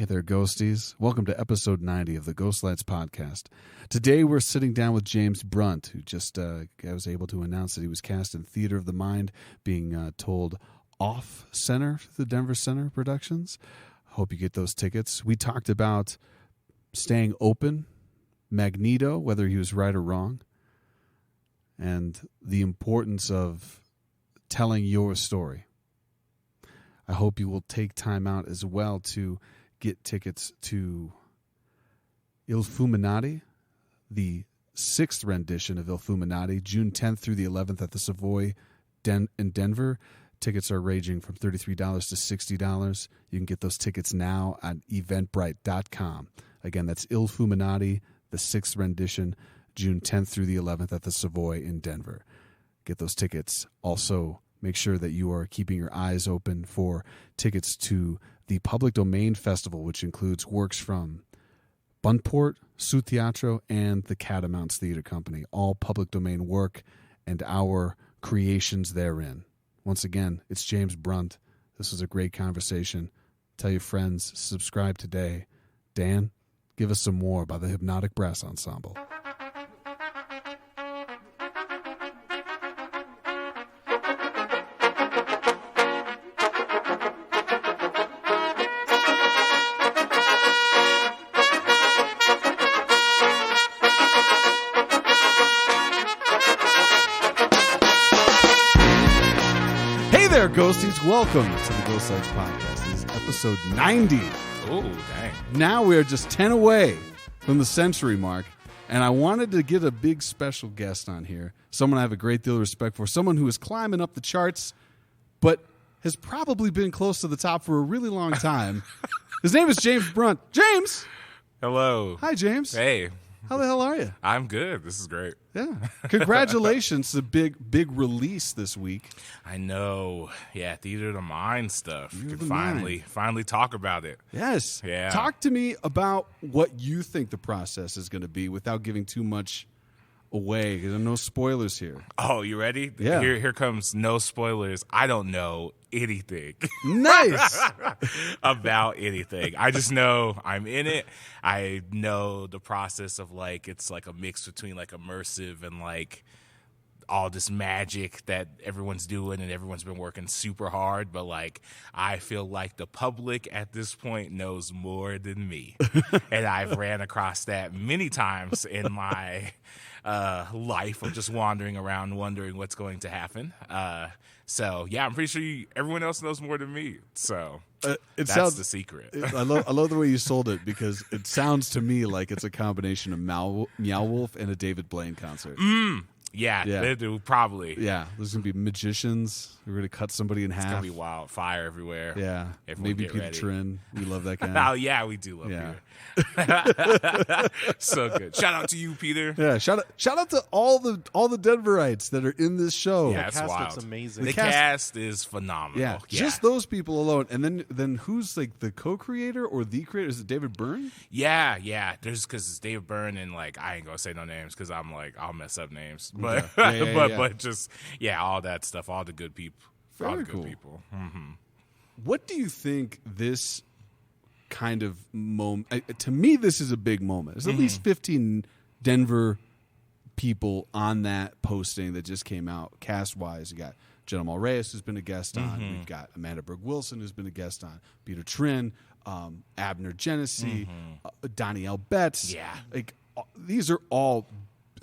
Hey there, ghosties. Welcome to episode 90 of the Ghost Lights podcast. Today we're sitting down with James Brunt, who just was able to announce that he was cast in Theater of the Mind, being told off-center the Denver Center Productions. Hope you get those tickets. We talked about staying open, Magneto, whether he was right or wrong, and the importance of telling your story. I hope you will take time out as well to get tickets to Il Fuminati, the 6th rendition of Il Fuminati, June 10th through the 11th at the Savoy in Denver. Tickets are ranging from $33 to $60. You can get those tickets now at eventbrite.com. Again, that's Il Fuminati, the 6th rendition, June 10th through the 11th at the Savoy in Denver. Get those tickets. Also, make sure that you are keeping your eyes open for tickets to the Public Domain Festival, which includes works from Buntport, Su Teatro, and the Catamounts Theater Company. All public domain work and our creations therein. Once again, it's James Brunt. This was a great conversation. Tell your friends, subscribe today. Dan, give us some more by the Hypnotic Brass Ensemble. There, ghosties. Welcome to the Ghost Lights podcast. This is episode 90. Oh, dang. Now we're just 10 away from the century mark, and I wanted to get a big special guest on here, someone I have a great deal of respect for, someone who is climbing up the charts, but has probably been close to the top for a really long time. His name is James Brunt. James! Hello. Hi, James. Hey. How the hell are you? I'm good. This is great. Yeah. Congratulations. The big release this week. I know. Yeah, Theater of the Mind stuff. Theater You of can the finally talk about it. Yes. Yeah. Talk to me about what you think the process is going to be without giving too much away. There are no spoilers here. Oh, you ready? Yeah. Here comes no spoilers. I don't know anything. Nice. About anything. I just know I'm in it. I know the process of it's like a mix between immersive and all this magic that everyone's doing and everyone's been working super hard, but I feel like the public at this point knows more than me. And I've ran across that many times in my life of just wandering around wondering what's going to happen. So yeah, I'm pretty sure everyone else knows more than me. So that's the secret. I love the way you sold it, because it sounds to me like it's a combination of Meow Wolf and a David Blaine concert. Yeah, they do, probably. Yeah, there's going to be magicians. We're going to cut somebody in half. It's going to be wild. Fire everywhere. Yeah. Maybe Peter Trin. We love that guy. Oh, yeah, we do love Peter. So good. Shout out to you, Peter. Yeah, shout out to all the Denverites that are in this show. Yeah, it's wild. It's amazing. The cast is phenomenal. Yeah, just those people alone. And then who's the co-creator or the creator? Is it David Byrne? Yeah. There's because it's David Byrne and I ain't gonna say no names because I'm I'll mess up names. But but just all that stuff, all the good people, all the good people. Mm-hmm. What do you think this kind of moment? To me, this is a big moment. There's at least 15 Denver people on that posting that just came out. Cast wise, you got Jenna Reyes, who's been a guest on. We've got Amanda Berg Wilson, who's been a guest on. Peter Trin, Abner Genesee, Danielle Betts. Yeah, these are all.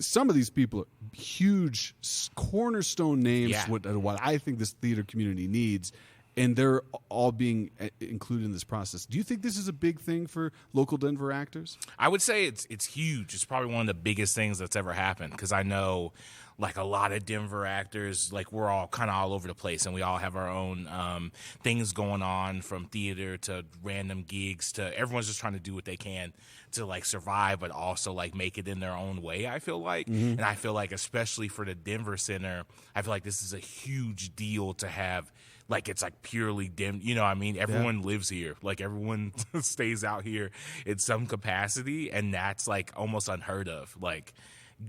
Some of these people are huge cornerstone names. Yeah. What I think this theater community needs, and they're all being included in this process. Do you think this is a big thing for local Denver actors? I would say it's huge. It's probably one of the biggest things that's ever happened, because I know a lot of Denver actors, we're all kind of all over the place, and we all have our own things going on, from theater to random gigs to everyone's just trying to do what they can to survive, but also make it in their own way, I feel like. And I feel especially for the Denver Center, I feel this is a huge deal to have. It's purely dim, you know what I mean? Everyone lives here. Everyone stays out here in some capacity, and that's almost unheard of.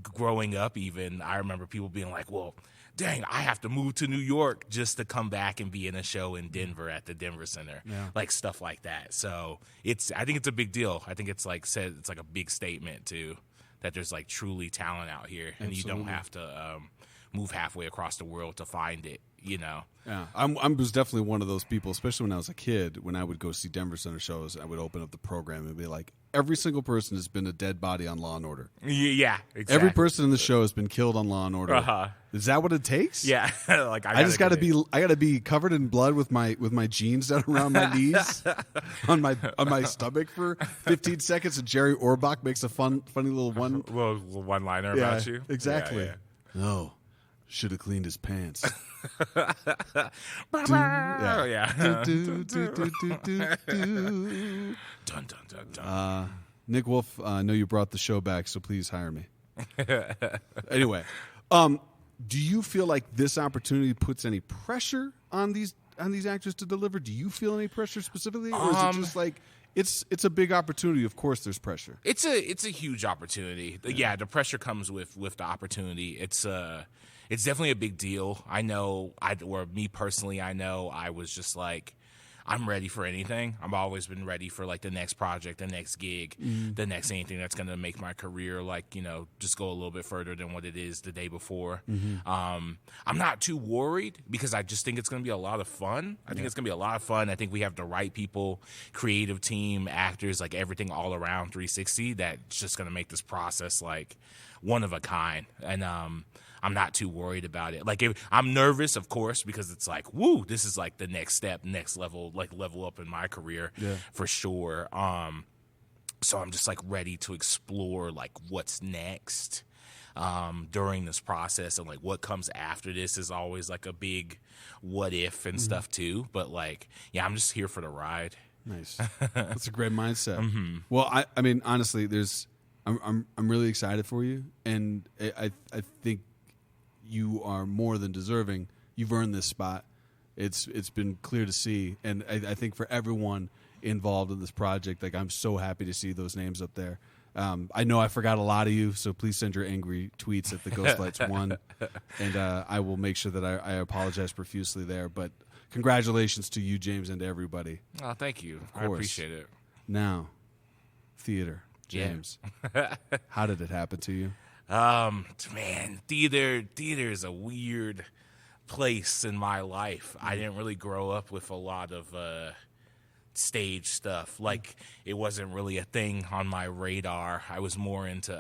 Growing up even, I remember people being well, dang, I have to move to New York just to come back and be in a show in Denver at the Denver Center, like stuff like that. So I think it's a big deal. I think it's like it's like a big statement too, that there's like truly talent out here, and you don't have to move halfway across the world to find it. Yeah, I was definitely one of those people, especially when I was a kid. When I would go see Denver Center shows, I would open up the program and be like, every single person has been a dead body on Law and Order. Yeah, exactly. Every person in the show has been killed on Law and Order. Is that what it takes? Yeah, like I just got to be. I got to be covered in blood with my jeans down around my knees, on my stomach for 15 seconds. And Jerry Orbach makes a funny little one-liner about you. Exactly. Yeah. No, should have cleaned his pants. Nick Wolf, I know you brought the show back, so please hire me. Anyway, do you feel like this opportunity puts any pressure on these actors to deliver? Do you feel any pressure specifically, or is it just like it's a big opportunity? Of course, there's pressure. It's a huge opportunity. Yeah, the pressure comes with the opportunity. It's definitely a big deal. I know, me personally, I know I was just like, I'm ready for anything. I've always been ready for like the next project, the next gig, the next anything that's going to make my career just go a little bit further than what it is the day before. I'm not too worried because I just think it's going to be a lot of fun. I think it's going to be a lot of fun. I think we have the right people, creative team, actors, like everything all around 360 that's just going to make this process like one of a kind. And I'm not too worried about it. Like, I'm nervous, of course, because it's like, woo, this is like the next step, next level, like level up in my career for sure. So I'm just like ready to explore like what's next during this process, and like what comes after this is always like a big what if and stuff too. But like, yeah, I'm just here for the ride. Nice. That's a great mindset. Well, I mean, honestly, I'm really excited for you, and I think you are more than deserving. You've earned this spot. It's been clear to see, and I think for everyone involved in this project, like I'm so happy to see those names up there. I know I forgot a lot of you, so please send your angry tweets at the Ghostlights One, and I will make sure that I apologize profusely there. But congratulations to you, James, and to everybody. Oh, thank you. I appreciate it. Now, theater, James. How did it happen to you? Man, theater is a weird place in my life. I didn't really grow up with a lot of stage stuff. Like, it wasn't really a thing on my radar. I was more into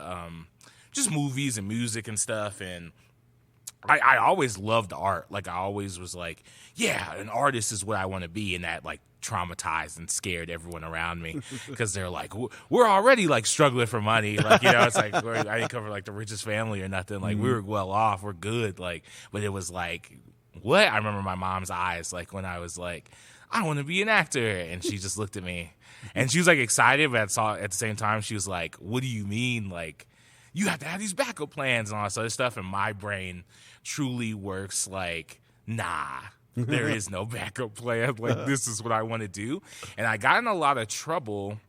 just movies and music and stuff, and I always loved art. Like, I always was like, yeah, an artist is what I want to be, and that like traumatized and scared everyone around me because they're like, we're already like struggling for money, like, it's like I didn't come from like the richest family or nothing, like we were well off, we're good, like, but it was like, what? I remember my mom's eyes like when I was like, I want to be an actor, and she just looked at me and she was like excited, but at the same time she was like, what do you mean, like you have to have these backup plans and all this other stuff? And my brain truly works like, nah, there is no backup plan. Like, this is what I want to do. And I got in a lot of trouble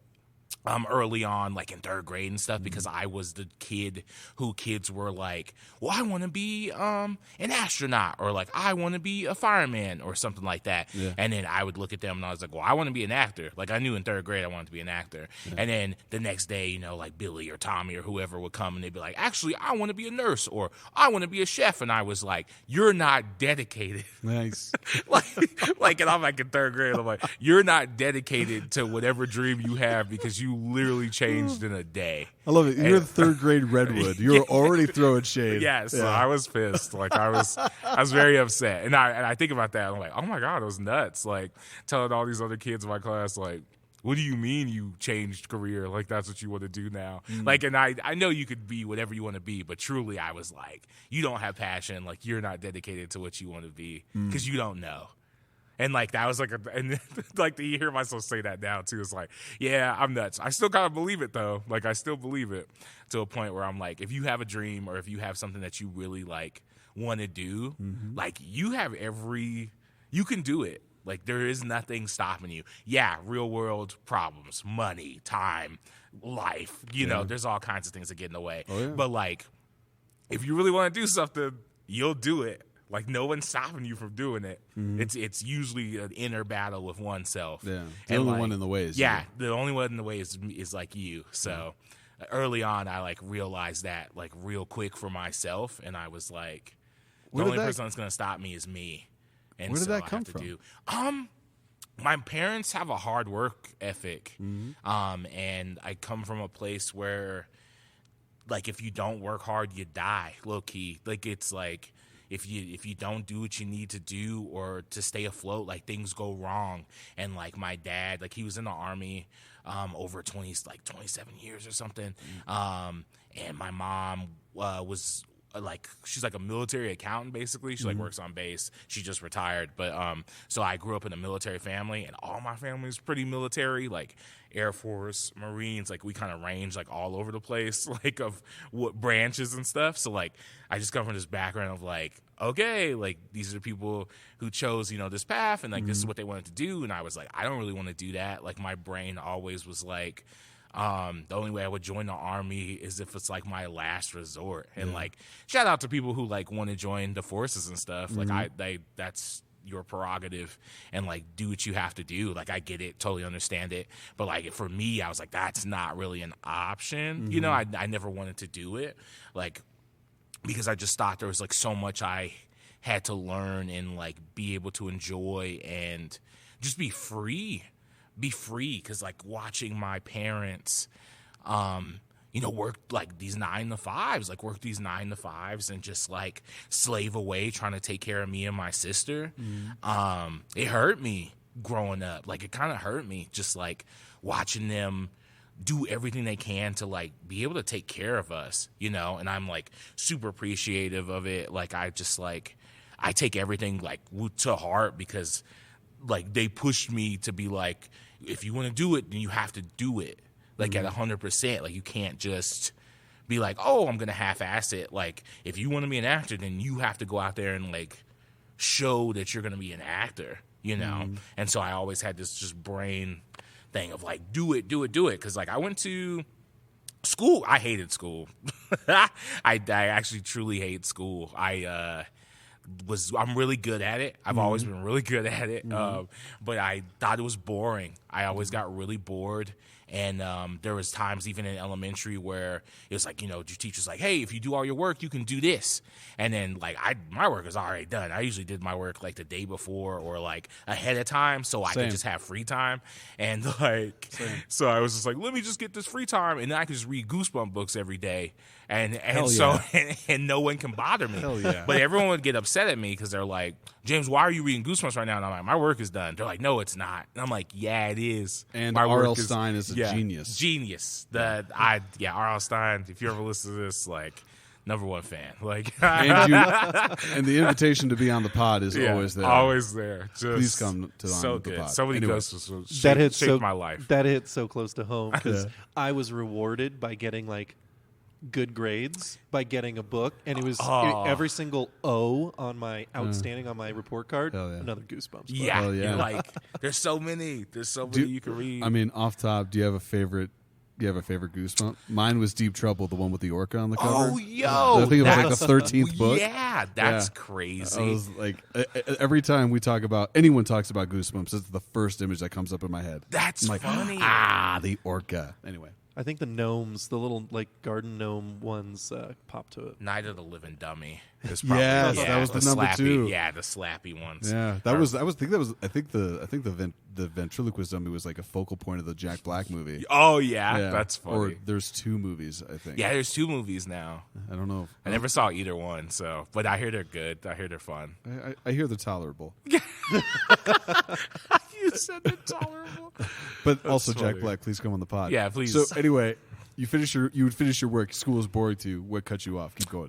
early on, like in third grade and stuff, because I was the kid who kids were like, well, I want to be an astronaut, or like, I want to be a fireman or something like that. Yeah. And then I would look at them and I was like, well, I want to be an actor. Like, I knew in third grade I wanted to be an actor. Yeah. And then the next day, like Billy or Tommy or whoever would come and they'd be like, actually, I want to be a nurse, or I want to be a chef. And I was like, you're not dedicated. Nice. like, and I'm like in third grade, I'm like, you're not dedicated to whatever dream you have, because you literally changed in a day. I love it. You're a third grade Redwood. You were already throwing shade. Yes, yeah. So I was pissed. Like, I was very upset. And I think about that. I'm like, oh my God, it was nuts. Like, telling all these other kids in my class, like, what do you mean you changed career? Like, that's what you want to do now? Like, and I know you could be whatever you want to be, but truly I was like, you don't have passion. Like, you're not dedicated to what you want to be, because you don't know. And like, that was like, and like to hear myself say that now too, is like, yeah, I'm nuts. I still kind of believe it though. Like, I still believe it to a point where I'm like, if you have a dream, or if you have something that you really like want to do, like, you can do it. Like, there is nothing stopping you. Yeah, real world problems, money, time, life, you know, there's all kinds of things that get in the way. Oh, yeah. But like, if you really want to do something, you'll do it. Like, no one's stopping you from doing it. It's usually an inner battle with oneself. Yeah, the only one in the way is you. the only one in the way is like you. So early on, I like realized that like real quick for myself, and I was like, the only person that's gonna stop me is me. And where did so that I come have to from? My parents have a hard work ethic, and I come from a place where, like, if you don't work hard, you die. Low key, like it's like if you don't do what you need to do or to stay afloat, like things go wrong. And like my dad, like he was in the Army over 27 years or something, and my mom was. Like she's like a military accountant basically. She like works on base. She just retired, but so I grew up in a military family, and all my family is pretty military, like Air Force, Marines. Like we kind of range like all over the place, like of what branches and stuff. So like I just come from this background of like, okay, like these are the people who chose this path, and like this is what they wanted to do, and I was like, I don't really want to do that. Like my brain always was like, the only way I would join the Army is if it's like my last resort. And like shout out to people who like want to join the forces and stuff. Like that's your prerogative, and like do what you have to do. Like I get it, totally understand it, but like for me, I was like, that's not really an option. I never wanted to do it, like because I just thought there was like so much I had to learn and like be able to enjoy and just be free, because like watching my parents work like these 9 to 5s, and just like slave away trying to take care of me and my sister. It hurt me growing up. Like it kind of hurt me just like watching them do everything they can to like be able to take care of us, and I'm like super appreciative of it. Like I just like I take everything like to heart, because like they pushed me to be like, if you want to do it, then you have to do it like at 100%. Like you can't just be like, oh, I'm gonna half-ass it. Like if you want to be an actor, then you have to go out there and like show that you're gonna be an actor, And so I always had this just brain thing of like, do it, because like I went to school. I hated school. I actually truly hate school. I'm really good at it. I've always been really good at it. But I thought it was boring. I always got really bored. And there was times even in elementary where it was like, your teacher's like, hey, if you do all your work, you can do this. And then like my work is already done. I usually did my work like the day before or like ahead of time, so I could just have free time. And like, so I was just like, let me just get this free time, and then I could just read Goosebump books every day. And so no one can bother me. Hell yeah. But everyone would get upset at me because they're like, James, why are you reading Goosebumps right now? And I'm like, my work is done. They're like, no, it's not. And I'm like, yeah, it is. And R.L. Stine is a genius. Genius. R.L. Stine, if you ever listen to this, like, #1 fan. Like, and the invitation to be on the pod is always there. Always there. Just please come to the pod. So many Anyways, ghosts shaped my life. That hit so close to home because I was rewarded by getting like good grades by getting a book, and it was every single O on my outstanding on my report card. Another Goosebumps book. Yeah, like there's so many you can read. I mean, off top, do you have a favorite? Do you have a favorite Goosebump? Mine was Deep Trouble, the one with the orca on the cover. Oh, yo! I think it was like the 13th book. Yeah, that's crazy. I was like, every time anyone talks about Goosebumps, it's the first image that comes up in my head. That's like, funny. The orca. Anyway. I think the gnomes, the little like garden gnome ones, pop to it. Night of the Living Dummy. Is probably, that was the number slappy, 2. Yeah, the slappy ones. Yeah, I think the ventriloquist dummy was like a focal point of the Jack Black movie. Oh yeah, that's funny. Or there's 2 movies, I think. Yeah, there's 2 movies now. I don't know. I never saw either one, but I hear they're good. I hear they're fun. I hear they're tolerable. You said they're tolerable. But that's also funny. Jack Black, please come on the pod. Yeah, please. So anyway, you would finish your work. School is boring to you. What cut you off? Keep going.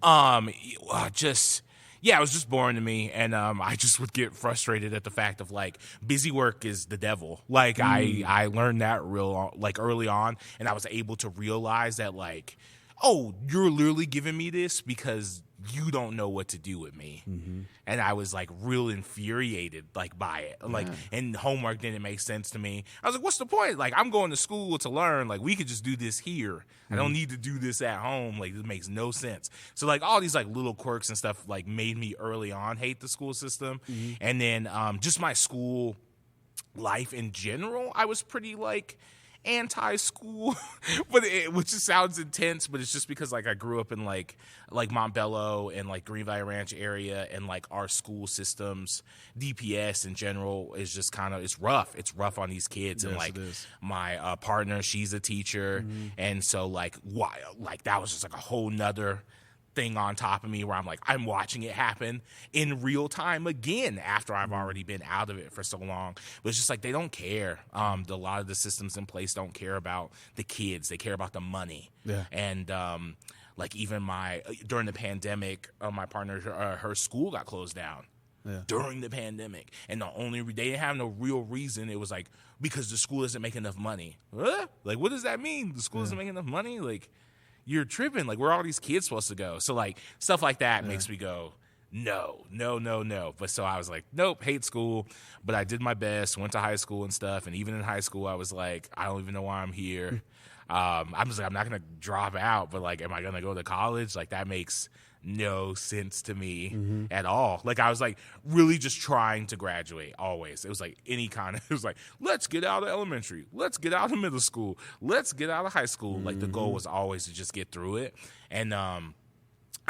It was just boring to me, and I just would get frustrated at the fact of like busy work is the devil. Like I learned that real like early on, and I was able to realize that like, oh, you're literally giving me this because you don't know what to do with me. And I was like real infuriated like by it. Like, and homework didn't make sense to me. I was like, what's the point? Like, I'm going to school to learn. Like, we could just do this here. I don't need to do this at home. Like, it makes no sense. So like all these like little quirks and stuff like made me early on hate the school system. And then just my school life in general, I was pretty like anti-school, but which just sounds intense, but it's just because like I grew up in like Montbello and like Green Valley Ranch area, and like our school systems, DPS in general, is just kind of, it's rough on these kids. And like my partner, she's a teacher, and so like that was just like a whole nother thing on top of me where I'm like, I'm watching it happen in real time again after I've already been out of it for so long. But it's just like they don't care. A lot of the systems in place don't care about the kids. They care about the money. And like even during the pandemic, my partner, her school got closed down during the pandemic. And they didn't have no real reason. It was like, because the school doesn't make enough money. Huh? Like, what does that mean? The school doesn't make enough money? Like, you're tripping. Like, where are all these kids supposed to go? So, like, stuff like that makes me go, no. But so I was like, nope, hate school. But I did my best, went to high school and stuff. And even in high school, I was like, I don't even know why I'm here. I'm just like, I'm not going to drop out. But, like, am I going to go to college? Like, that makes no sense to me at all. Like, I was like really just trying to graduate always. It was like it was like, let's get out of elementary, let's get out of middle school, let's get out of high school. Like, the goal was always to just get through it. And I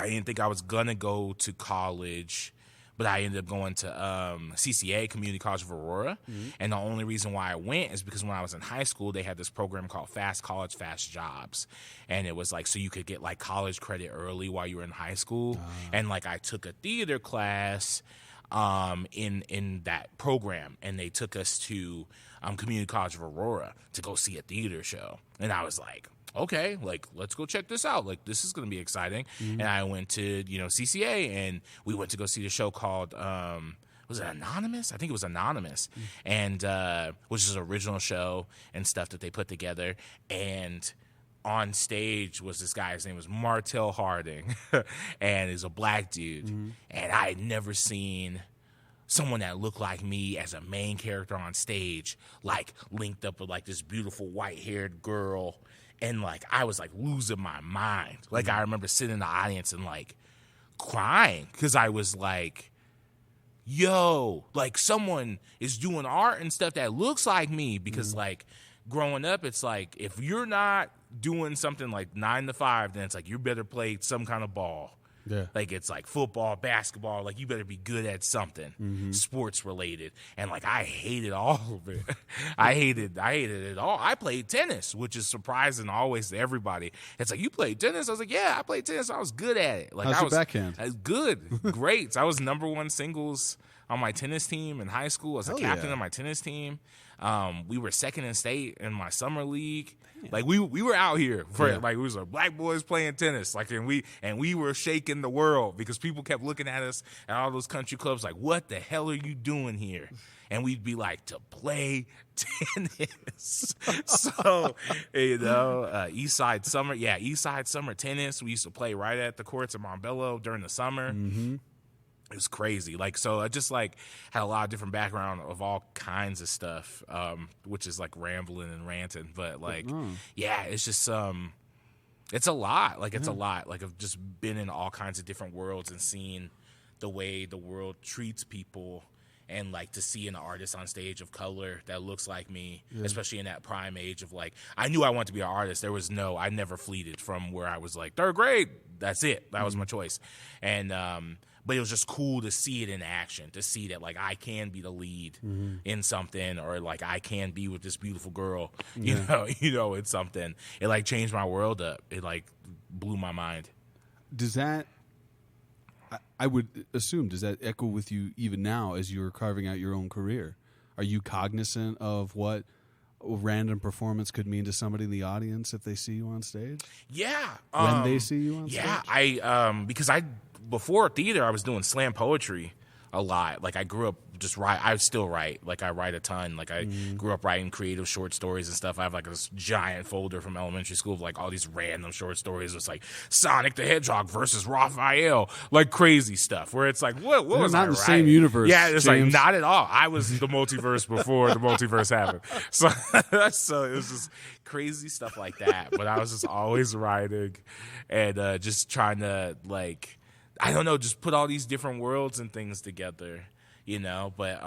didn't think I was gonna go to college, but I ended up going to CCA, Community College of Aurora. And the only reason why I went is because when I was in high school, they had this program called Fast College, Fast Jobs. And it was like, so you could get like college credit early while you were in high school. And like I took a theater class in that program, and they took us to Community College of Aurora to go see a theater show. And I was like, okay, like, let's go check this out. Like, this is going to be exciting. And I went to, CCA, and we went to go see the show called, was it Anonymous? I think it was Anonymous. And, which is an original show and stuff that they put together. And on stage was this guy, his name was Martell Harding, and he's a black dude. And I had never seen someone that looked like me as a main character on stage, like, linked up with, like, this beautiful white-haired girl. And, like, I was, like, losing my mind. Like, I remember sitting in the audience and, like, crying because I was like, yo, like, someone is doing art and stuff that looks like me. Because, like, growing up, it's like, if you're not doing something like 9 to 5, then it's like, you better play some kind of ball. Like, it's like football, basketball, like, you better be good at something sports related. And like, I hated all of it. I hated it all. I played tennis, which is surprising always to everybody. It's like, you played tennis? I was like, yeah, I played tennis. I was good at it. Like, how's your backhand? I was good. Great. I was #1 singles on my tennis team in high school. I was a captain of my tennis team. We were second in state in my summer league. Like, we were out here for like, we was like black boys playing tennis. Like, and we were shaking the world because people kept looking at us at all those country clubs like, what the hell are you doing here? And we'd be like, to play tennis. So, East Side Summer Tennis. We used to play right at the courts in Montbello during the summer. It was crazy. Like, so I just like had a lot of different background of all kinds of stuff, which is like rambling and ranting. But like, yeah, it's just it's a lot. Like, it's a lot. Like, I've just been in all kinds of different worlds and seen the way the world treats people, and like to see an artist on stage of color that looks like me, especially in that prime age of like, I knew I wanted to be an artist. I never fleeted from where I was like 3rd grade. That's it. That was my choice. And but it was just cool to see it in action, to see that like I can be the lead in something, or like I can be with this beautiful girl, you know, it's something. It like changed my world up. It like blew my mind. Does that, I would assume, does that echo with you even now as you're carving out your own career? Are you cognizant of what a random performance could mean to somebody in the audience if they see you on stage? Yeah. When they see you on stage? Yeah, because before theater, I was doing slam poetry a lot. Like I grew up just I still write. Like I write a ton. Like I grew up writing creative short stories and stuff. I have like this giant folder from elementary school of like all these random short stories. It's like Sonic the Hedgehog versus Raphael, like crazy stuff where it's like, what was not I in the writing? same universe? Yeah, it's James. like not at all. I was the multiverse before the multiverse happened. So it was just crazy stuff like that. But I was just always writing and just trying to like, I don't know, just put all these different worlds and things together, you know. But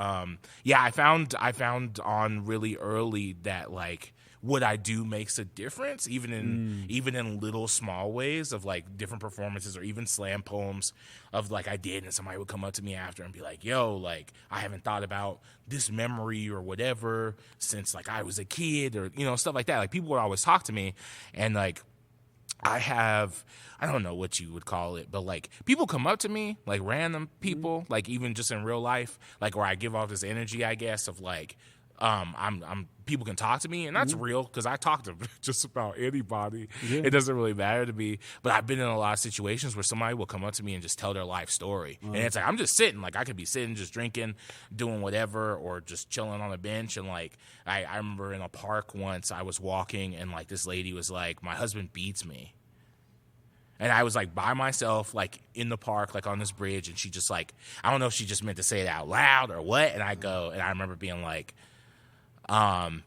yeah, I found on really early that like what I do makes a difference, even in little small ways of like different performances or even slam poems of like I did, and somebody would come up to me after and be like, yo, like I haven't thought about this memory or whatever since like I was a kid, or you know, stuff like that. Like people would always talk to me, and like I don't know what you would call it, but like people come up to me, like random people, like even just in real life, like where I give off this energy, I guess, of like I'm people can talk to me, and that's real because I talk to just about anybody. Yeah. It doesn't really matter to me, but I've been in a lot of situations where somebody will come up to me and just tell their life story, and it's like I'm just sitting, like I could be sitting just drinking, doing whatever, or just chilling on a bench, and like I remember in a park once I was walking, and like this lady was like, my husband beats me. And I was like by myself, like in the park, like on this bridge, and she just like, I don't know if she just meant to say it out loud or what, and I go, and I remember being like, and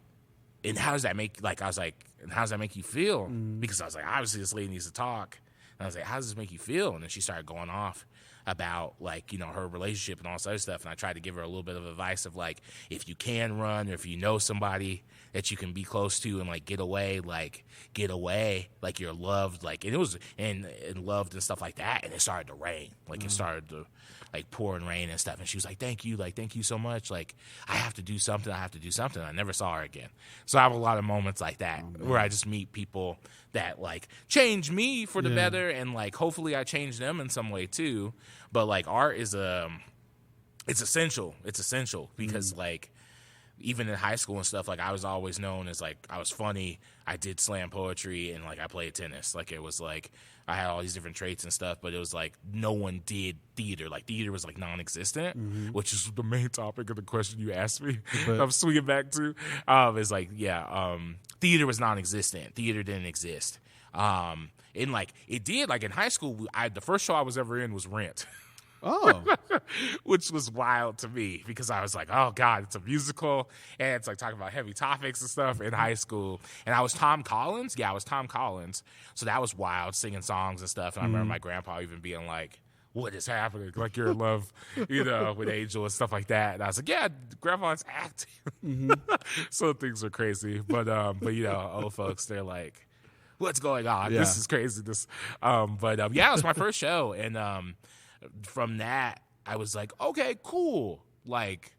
how does that make, like, I was like, and how does that make you feel? Because I was like, obviously this lady needs to talk. And I was like, how does this make you feel? And then she started going off about, like, you know, her relationship and all this other stuff. And I tried to give her a little bit of advice of, like, if you can run, or if you know somebody that you can be close to and, like, get away, like you're loved, like, and it was, and loved and stuff like that. And it started to rain. Like, it started to, like, pour and rain and stuff. And she was like, thank you so much. Like, I have to do something. I never saw her again. So I have a lot of moments like that where I just meet people that, like, change me for the better, and, like, hopefully I change them in some way too. But, like, art is it's essential. It's essential because, like, even in high school and stuff, like, I was always known as, like, I was funny, I did slam poetry, and, like, I played tennis. Like, it was, like, I had all these different traits and stuff, but it was, like, no one did theater. Like, theater was, like, non-existent, which is the main topic of the question you asked me. I'm swinging back to. It's like, theater was non-existent. Theater didn't exist. And, like, it did. Like, in high school, the first show I was ever in was Rent. Oh. Which was wild to me because I was like, oh, God, it's a musical, and it's, like, talking about heavy topics and stuff in high school. And I was Tom Collins. Yeah, I was Tom Collins. So that was wild, singing songs and stuff. And I remember my grandpa even being like, what is happening? Like, you're in love, you know, with Angel and stuff like that. And I was like, yeah, Grandpa's acting. So things are crazy. But you know, old folks, they're like, what's going on? Yeah. This is craziness. It was my first show. And from that, I was like, okay, cool. Like,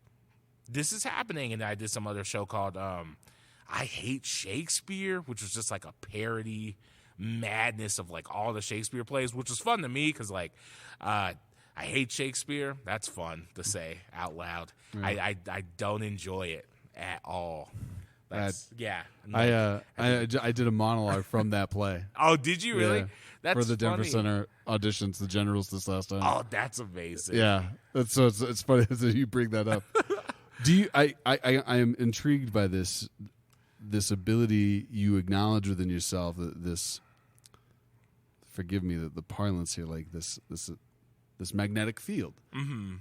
this is happening. And I did some other show called I Hate Shakespeare, which was just like a parody madness of like all the Shakespeare plays, which was fun to me because like I hate Shakespeare. That's fun to say out loud. I don't enjoy it at all. That's, I did a monologue from that play. Oh, did you really? Yeah. That's for the Denver funny. Center auditions, the Generals this last time. Oh, that's amazing. Yeah, it's funny that you bring that up. Do you? I am intrigued by this ability you acknowledge within yourself. This, forgive me the parlance here, like this magnetic field. Mm-hmm.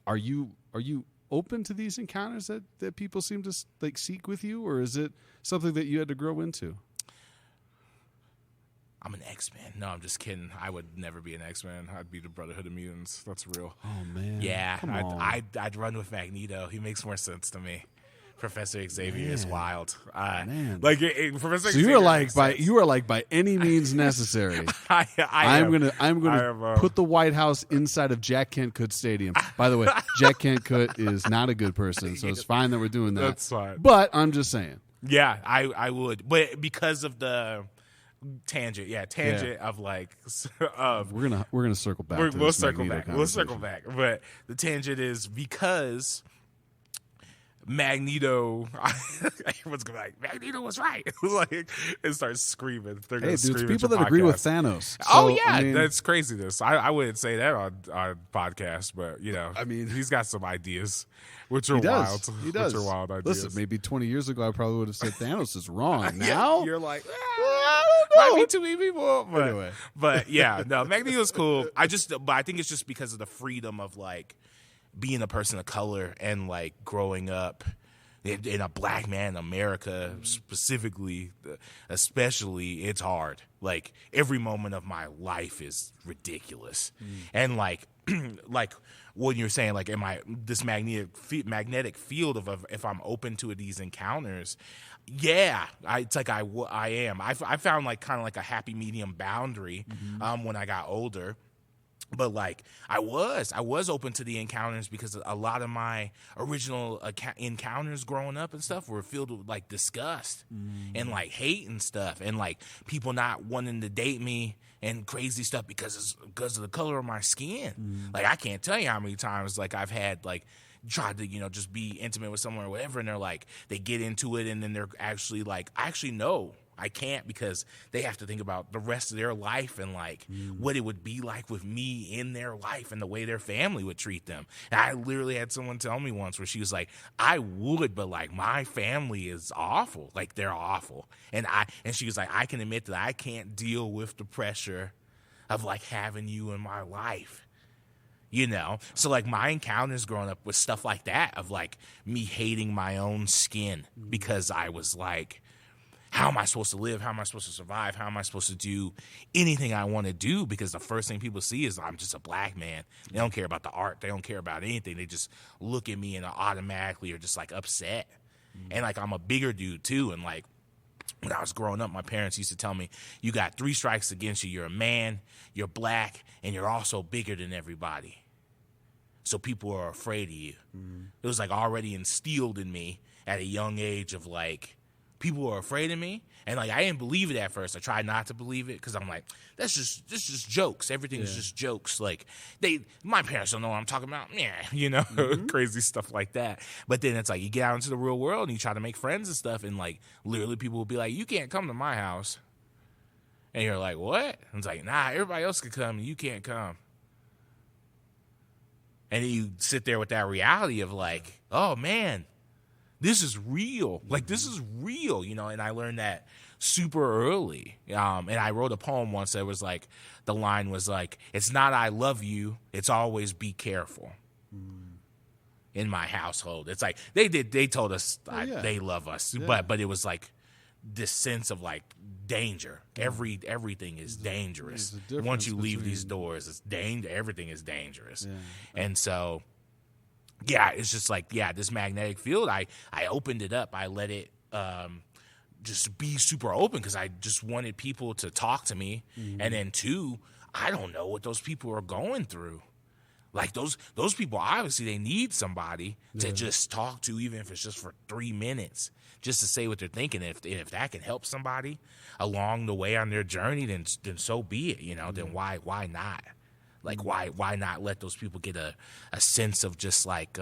Are you open to these encounters that people seem to like seek with you, or is it something that you had to grow into? I'm an X-Man. No, I'm just kidding. I would never be an X-Man. I'd be the Brotherhood of Mutants. That's real. Oh, man. Yeah, I'd run with Magneto. He makes more sense to me. Professor Xavier is wild. Man. Like Professor. So you are like by any means necessary. I'm gonna put the White House inside of Jack Kent Coote Stadium. By the way, Jack Kent Coote is not a good person, so it's fine that we're doing that. That's fine. But I'm just saying. Yeah, I would, but because of the tangent of like we're gonna circle back. We'll circle back. But the tangent is because Magneto, everyone's gonna be like, Magneto was right. Like, and start screaming. They're gonna dude, scream people at your that agree with podcast. Thanos. Oh So, yeah, I mean, that's craziness. I wouldn't say that on our podcast, but I mean, he's got some ideas, which are he does. wild. He does. Which are wild ideas. Listen, maybe 20 years ago, I probably would have said Thanos is wrong. Now you're like, I might don't be know. too many people. But, Anyway. but yeah, no, Magneto's cool. But I think it's just because of the freedom of like being a person of color and like growing up in a black man in America specifically, especially, it's hard. Like every moment of my life is ridiculous, and like what you're saying, like, am I this magnetic field of if I'm open to these encounters? Yeah, it's like I am. I found like kind of like a happy medium boundary when I got older. But like I was open to the encounters because a lot of my original encounters growing up and stuff were filled with like disgust and like hate and stuff, and like people not wanting to date me and crazy stuff because of the color of my skin. Like I can't tell you how many times like I've had like tried to just be intimate with someone or whatever, and they're like they get into it and then they're actually like, actually no, I can't, because they have to think about the rest of their life and like what it would be like with me in their life and the way their family would treat them. And I literally had someone tell me once where she was like, I would, but like my family is awful. Like they're awful. And she was like, I can admit that I can't deal with the pressure of like having you in my life. So like my encounters growing up with stuff like that, of like me hating my own skin because I was like, how am I supposed to live? How am I supposed to survive? How am I supposed to do anything I want to do? Because the first thing people see is I'm just a black man. They don't care about the art. They don't care about anything. They just look at me and automatically are just like upset. And like I'm a bigger dude too. And like when I was growing up, my parents used to tell me, you got 3 strikes against you. You're a man, you're black, and you're also bigger than everybody. So people are afraid of you. It was like already instilled in me at a young age of like, people are afraid of me, and like I didn't believe it at first. I tried not to believe it because I'm like, this just jokes. Everything is just jokes. Like my parents don't know what I'm talking about. Yeah, crazy stuff like that. But then it's like you get out into the real world and you try to make friends and stuff, and like literally people will be like, you can't come to my house, and you're like, what? And it's like, nah, everybody else can come and you can't come. And then you sit there with that reality of like, oh man, this is real. Like, this is real, and I learned that super early. And I wrote a poem once that was like, the line was like, it's not I love you, it's always be careful. In my household. It's like, they told us they love us, but it was like this sense of like danger. Everything is dangerous. Once you leave these doors, it's danger. Everything is dangerous. Yeah. And so, yeah, it's just like, this magnetic field, I opened it up. I let it just be super open because I just wanted people to talk to me. And then 2, I don't know what those people are going through. Like those people, obviously they need somebody to just talk to, even if it's just for 3 minutes, just to say what they're thinking. If that can help somebody along the way on their journey, then so be it, then why not? Like, why not let those people get a sense of just like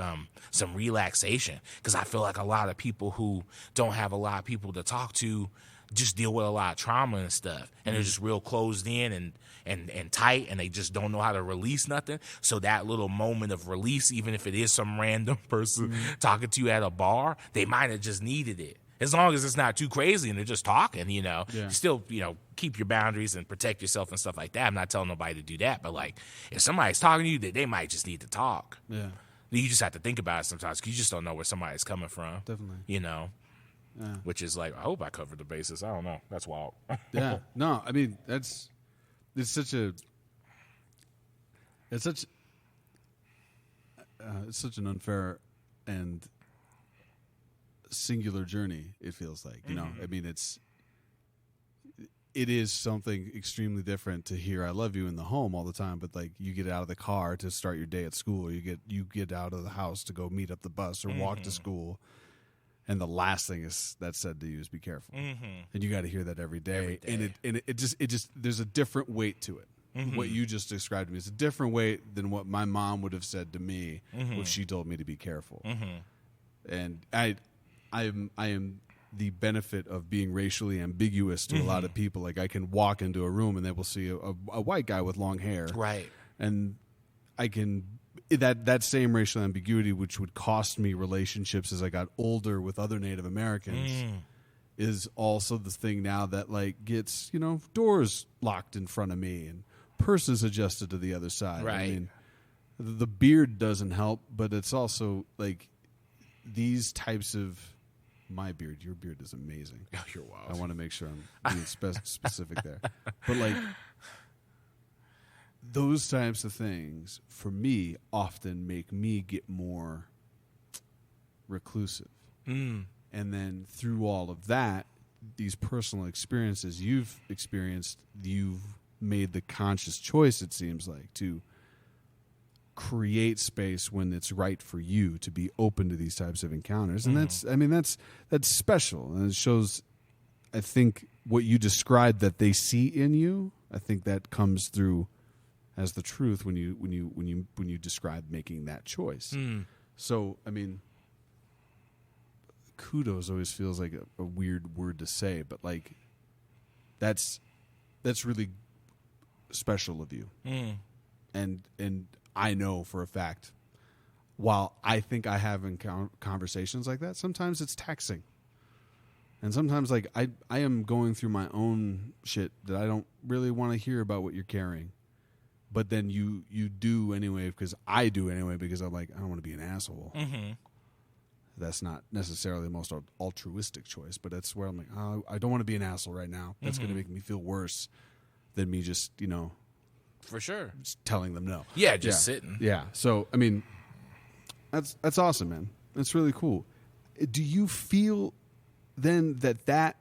some relaxation? Because I feel like a lot of people who don't have a lot of people to talk to just deal with a lot of trauma and stuff, and they're just real closed in and tight, and they just don't know how to release nothing. So that little moment of release, even if it is some random person talking to you at a bar, they might have just needed it. As long as it's not too crazy and they're just talking, you still, keep your boundaries and protect yourself and stuff like that. I'm not telling nobody to do that, but like if somebody's talking to you, they might just need to talk. Yeah. You just have to think about it sometimes because you just don't know where somebody's coming from. Definitely. Yeah. Which is like, I hope I covered the bases. I don't know. That's wild. Yeah. No, I mean, it's such an unfair and singular journey, it feels like. I mean, it is something extremely different to hear I love you in the home all the time, but like you get out of the car to start your day at school, or you get out of the house to go meet up the bus or walk to school, and the last thing that's said to you is be careful. And you got to hear that every day. And it just there's a different weight to it. What you just described to me is a different weight than what my mom would have said to me if she told me to be careful. And I am the benefit of being racially ambiguous to a lot of people. Like I can walk into a room and they will see a white guy with long hair, Right. and I can that same racial ambiguity, which would cost me relationships as I got older with other Native Americans, is also the thing now that like gets doors locked in front of me and purses adjusted to the other side. Right. I mean, the beard doesn't help, but it's also like these types of my beard. Your beard is amazing. Oh, you're wild. I want to make sure I'm being specific there, but like those types of things for me often make me get more reclusive. And then through all of that, these personal experiences you've experienced, you've made the conscious choice, it seems like, to create space when it's right for you to be open to these types of encounters. And that's special. And it shows, I think, what you described that they see in you, I think that comes through as the truth when you describe making that choice. So, I mean, kudos always feels like a weird word to say, but like that's really special of you. And I know for a fact, while I think I have conversations like that, sometimes it's taxing. And sometimes like I am going through my own shit that I don't really want to hear about what you're carrying. But then you do anyway, because I do anyway, because I'm like, I don't want to be an asshole. That's not necessarily the most altruistic choice, but that's where I'm like, oh, I don't want to be an asshole right now. That's going to make me feel worse than me just, for sure, just telling them no. Yeah, just sitting. Yeah. So, I mean, that's awesome, man. That's really cool. Do you feel then that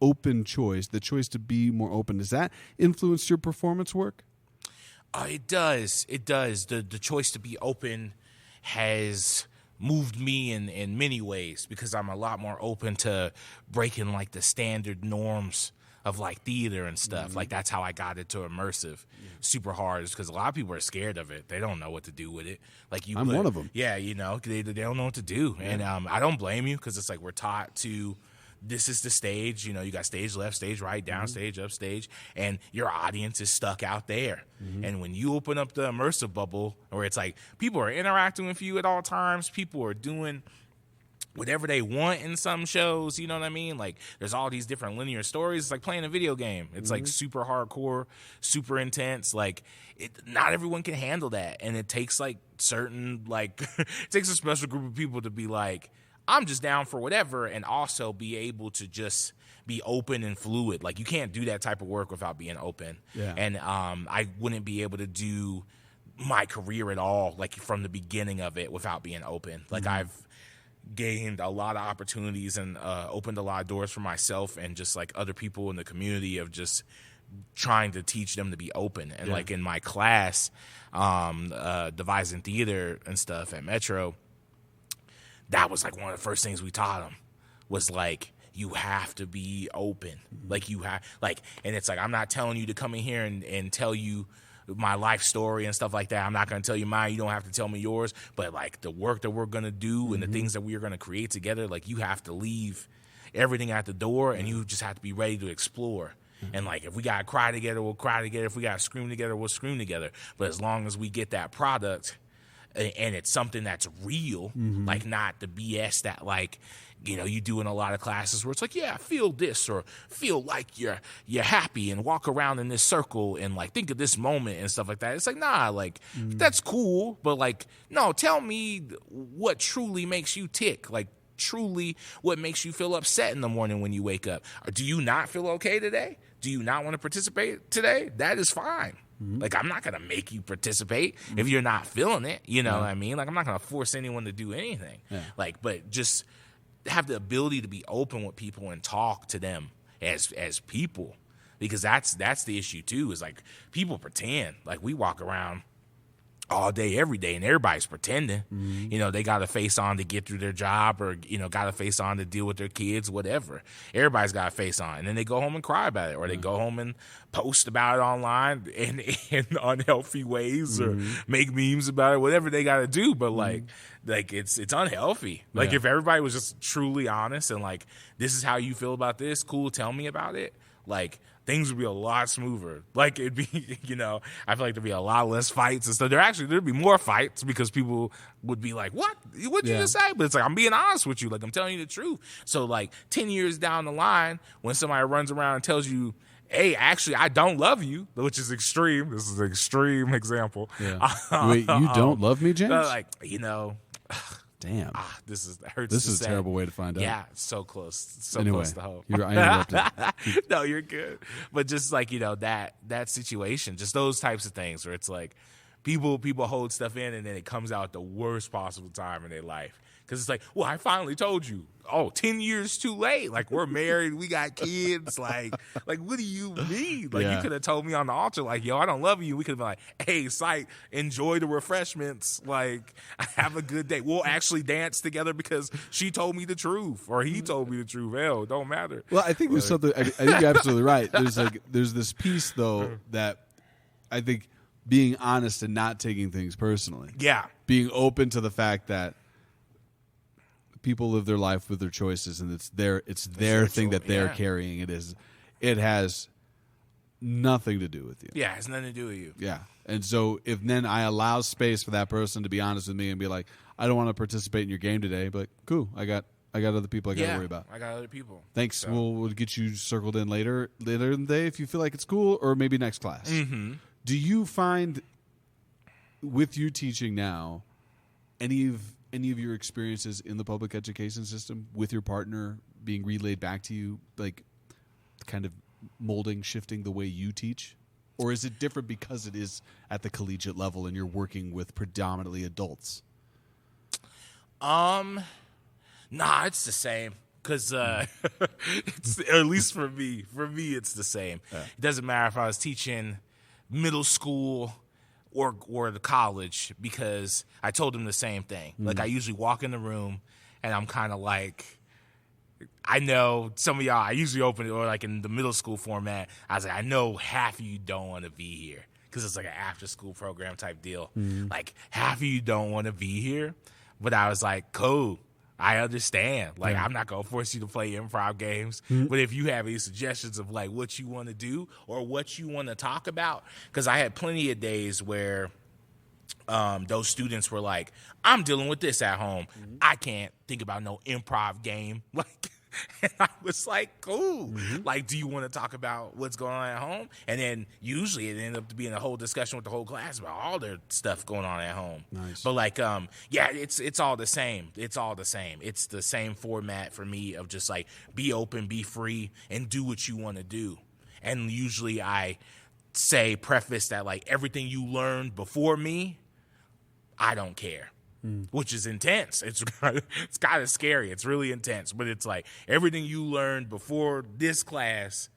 open choice, the choice to be more open, does that influence your performance work? It does. It does. The choice to be open has moved me in many ways, because I'm a lot more open to breaking like the standard norms of like theater and stuff. Like that's how I got into immersive super hard, is because a lot of people are scared of it. They don't know what to do with it. Like I'm one of them. Yeah, they don't know what to do. Yeah. And I don't blame you, because it's like we're taught to, this is the stage, you got stage left, stage right, down stage, up stage, and your audience is stuck out there. And when you open up the immersive bubble, where it's like people are interacting with you at all times, people are doing whatever they want in some shows, you know what I mean? Like there's all these different linear stories. It's like playing a video game. It's like super hardcore, super intense. Like not everyone can handle that. And it takes like certain, like it takes a special group of people to be like, I'm just down for whatever, and also be able to just be open and fluid. Like you can't do that type of work without being open. Yeah. And I wouldn't be able to do my career at all, like from the beginning of it, without being open. Like I've gained a lot of opportunities and opened a lot of doors for myself and just like other people in the community, of just trying to teach them to be open. And like in my class, devising theater and stuff at Metro, that was like one of the first things we taught them, was like, you have to be open. Like you have, like, and it's like, I'm not telling you to come in here and tell you my life story and stuff like that. I'm not going to tell you mine. You don't have to tell me yours. But like the work that we're going to do and the things that we are going to create together, like you have to leave everything at the door, and you just have to be ready to explore. And like, if we got to cry together, we'll cry together. If we got to scream together, we'll scream together. But as long as we get that product and it's something that's real, like not the BS that like, you do in a lot of classes where it's like, yeah, feel this, or feel like you're happy and walk around in this circle and like think of this moment and stuff like that. It's like, nah, like that's cool, but like, no, tell me what truly makes you tick. Like truly what makes you feel upset in the morning when you wake up. Or do you not feel okay today? Do you not want to participate today? That is fine. Like, I'm not going to make you participate if you're not feeling it. You know what I mean? Like, I'm not going to force anyone to do anything. Like, but just have the ability to be open with people and talk to them as people, because that's the issue too, is like people pretend. Like we walk around all day, every day, and everybody's pretending. You know, they got a face on to get through their job, or, you know, got a face on to deal with their kids, whatever. Everybody's got a face on. And then they go home and cry about it, or they go home and post about it online in unhealthy ways, or make memes about it, whatever they got to do. But, like it's unhealthy. Like, if everybody was just truly honest and, like, this is how you feel about this, cool, tell me about it, like, things would be a lot smoother. Like, it'd be, you know, I feel like there'd be a lot less fights and stuff. There'd be more fights because people would be like, what? What'd you just say? But it's like, I'm being honest with you. Like, I'm telling you the truth. So, like, 10 years down the line, when somebody runs around and tells you, hey, actually, I don't love you, which is extreme. This is an extreme example. Yeah. Wait, you don't love me, James? Like, you know. Damn. This hurts. This is a terrible way to find out. Yeah, so close. So anyway, close to hope. I interrupted. No, you're good. But just like, you know, that situation, just those types of things where it's like people hold stuff in and then it comes out at the worst possible time in their life. Because it's like, well, I finally told you. Oh, 10 years too late. Like, we're married. We got kids. Like what do you mean? Like, you could have told me on the altar, like, yo, I don't love you. We could have been like, hey, Sight, enjoy the refreshments. Like, have a good day. We'll actually dance together because she told me the truth, or he told me the truth. Hell, it don't matter. Well, I think there's something. I think you're absolutely right. There's this piece, though, that I think being honest and not taking things personally. Yeah. Being open to the fact that people live their life with their choices, and it's their thing that they're carrying. It has nothing to do with you. Yeah, it has nothing to do with you. Yeah. And so if then I allow space for that person to be honest with me and be like, I don't want to participate in your game today, but cool, I got other people I got to worry about. I got other people. Thanks. So. We'll get you circled in later in the day if you feel like it's cool, or maybe next class. Mm-hmm. Do you find with you teaching now any of your experiences in the public education system with your partner being relayed back to you, like kind of molding, shifting the way you teach? Or is it different because it is at the collegiate level and you're working with predominantly adults? Nah, it's the same. Because it's, at least for me, it's the same. Yeah. It doesn't matter if I was teaching middle school or the college, because I told them the same thing. Like, I usually walk in the room and I'm kind of like, I know some of y'all, I usually open it, or like in the middle school format, I was like, I know half of you don't want to be here, because it's like an after school program type deal. Like, half of you don't want to be here, but I was like, cool, I understand. Like, I'm not going to force you to play improv games. But if you have any suggestions of, like, what you want to do or what you want to talk about, because I had plenty of days where those students were like, I'm dealing with this at home. I can't think about no improv game. Like, and I was like, cool. Like, do you want to talk about what's going on at home? And then usually it ended up being a whole discussion with the whole class about all their stuff going on at home. Nice. But like, yeah, it's all the same. It's all the same. It's the same format for me of just like, be open, be free, and do what you want to do. And usually I say, preface that, like, everything you learned before me, I don't care. Which is intense. It's kind of scary. It's really intense. But it's like, everything you learned before this class,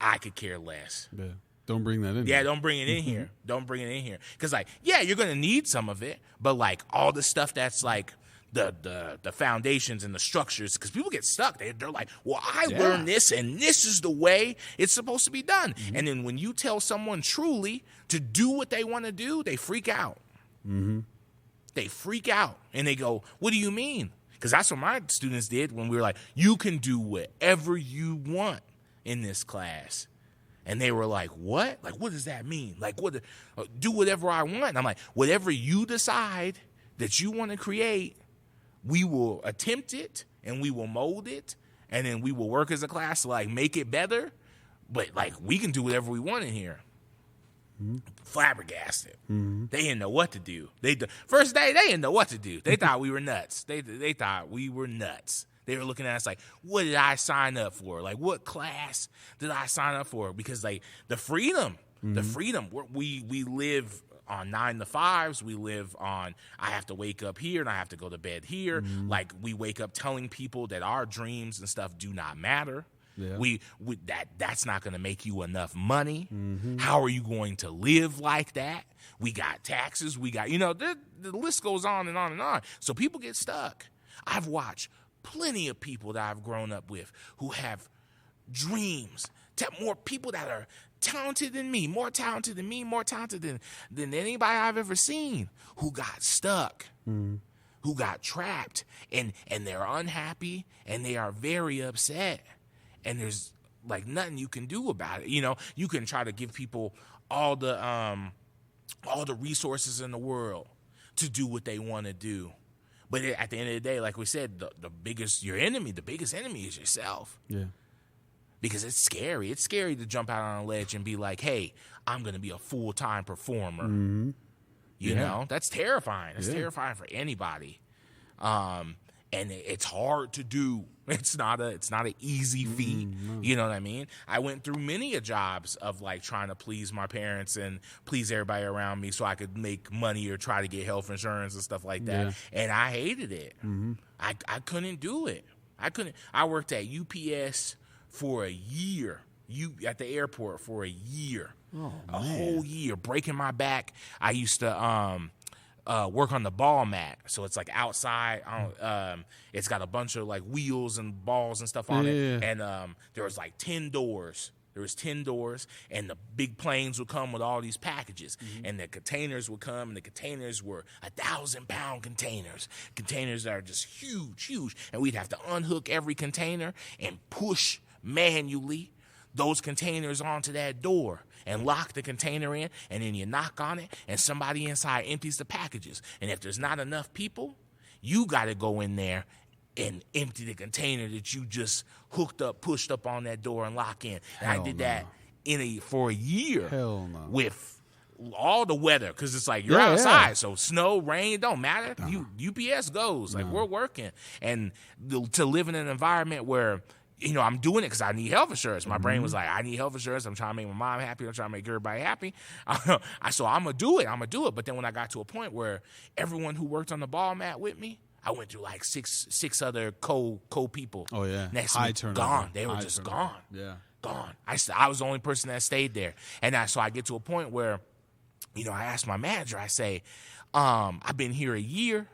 I could care less. Yeah. Don't bring that in. Yeah, don't bring it in here. Don't bring it in here. Because, like, yeah, you're going to need some of it. But, like, all the stuff that's, like, the foundations and the structures, because people get stuck. They're like, well, I learned this, and this is the way it's supposed to be done. And then when you tell someone truly to do what they want to do, they freak out. They freak out, and they go, what do you mean? Because that's what my students did when we were like, you can do whatever you want in this class. And they were like, what? Like, what does that mean? Like, what? Do whatever I want. And I'm like, whatever you decide that you want to create, we will attempt it, and we will mold it, and then we will work as a class to, like, make it better. But, like, we can do whatever we want in here. Flabbergasted. They didn't know what to do. First day, they didn't know what to do. They thought we were nuts. They thought we were nuts. They were looking at us like, what did I sign up for? Like, what class did I sign up for? Because, like, the freedom, we live on 9 to 5s. We live on, I have to wake up here and I have to go to bed here. Like, we wake up telling people that our dreams and stuff do not matter. Yeah. That's not going to make you enough money. How are you going to live like that? We got taxes. We got, the list goes on and on and on. So people get stuck. I've watched plenty of people that I've grown up with who have dreams. More people that are talented than me, more talented than anybody I've ever seen, who got stuck, who got trapped, and they're unhappy, and they are very upset, and there's like nothing you can do about it. You can try to give people all the resources in the world to do what they want to do, but at the end of the day, like we said, the biggest enemy is yourself. Yeah. Because it's scary. It's scary to jump out on a ledge and be like, hey, I'm going to be a full-time performer. You know? That's terrifying. It's terrifying for anybody. And it's hard to do. It's not an easy feat. You know what I mean? I went through many jobs of like trying to please my parents and please everybody around me so I could make money or try to get health insurance and stuff like that. Yeah. And I hated it. I couldn't do it. I worked at UPS for a year, at the airport for a year, whole year, breaking my back. I used to work on the ball mat, so it's like outside. It's got a bunch of like wheels and balls and stuff on it, and there was like 10 doors. There was 10 doors, and the big planes would come with all these packages, and the containers would come, and the containers were 1,000-pound containers that are just huge, and we'd have to unhook every container and push manually those containers onto that door and lock the container in, and then you knock on it, and somebody inside empties the packages. And if there's not enough people, you got to go in there and empty the container that you just pushed up on that door and lock in. And I did that for a year. Hell no. With all the weather, because it's like you're outside, so snow, rain, it don't matter. UPS goes. Like, we're working. And to live in an environment where I'm doing it because I need health insurance. My brain was like, I need health insurance. I'm trying to make my mom happy. I'm trying to make everybody happy. So I'm going to do it. But then when I got to a point where everyone who worked on the ball mat with me, I went through like six other co-people. Oh, yeah. Next to me, gone. They were just gone. Yeah. Gone. I was the only person that stayed there. And so I get to a point where, I asked my manager, I say, I've been here a year.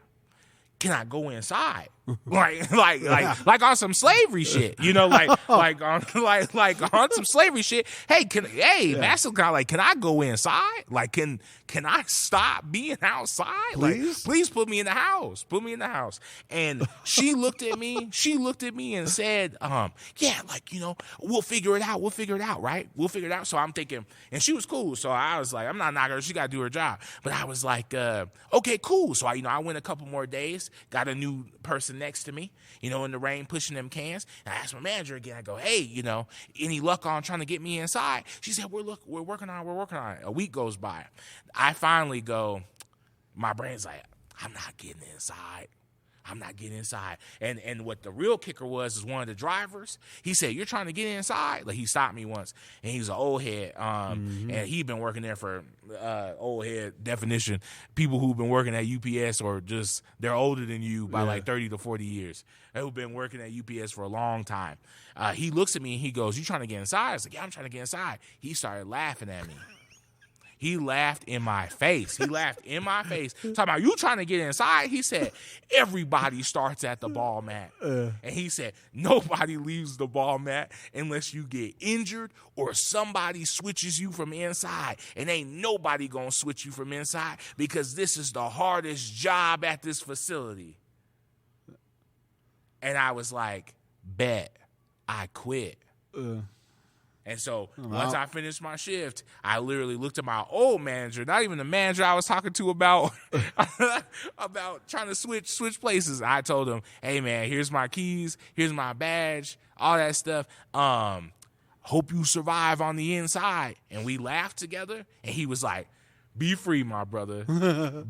Can I go inside? like on some slavery shit, like on some slavery shit. Hey, Master guy, like, can I go inside? Like, can I stop being outside? Please put me in the house. Put me in the house. And she looked at me. And said, yeah, like, we'll figure it out. Right? We'll figure it out. So I'm thinking, and she was cool. So I was like, I'm not knocking her. She got to do her job. But I was like, okay, cool. So I went a couple more days, got a new person next to me, in the rain, pushing them cans. And I asked my manager again, I go, hey, any luck on trying to get me inside? She said, we're working on it. A week goes by. I finally go, my brain's like, I'm not getting inside. And what the real kicker was is one of the drivers, he said, you're trying to get inside? Like, he stopped me once, and he's an old head, and he'd been working there for, old head definition, people who've been working at UPS or just, they're older than you by like 30 to 40 years, who've been working at UPS for a long time. He looks at me and he goes, you trying to get inside? I was like, yeah, I'm trying to get inside. He started laughing at me. He laughed in my face. Talking about, you trying to get inside? He said, everybody starts at the ball mat. And he said, nobody leaves the ball mat unless you get injured or somebody switches you from inside. And ain't nobody going to switch you from inside because this is the hardest job at this facility. And I was like, bet. I quit. And so once I finished my shift, I literally looked at my old manager, not even the manager I was talking to about trying to switch places. I told him, hey, man, here's my keys, here's my badge, all that stuff. Hope you survive on the inside. And we laughed together, and he was like, be free, my brother.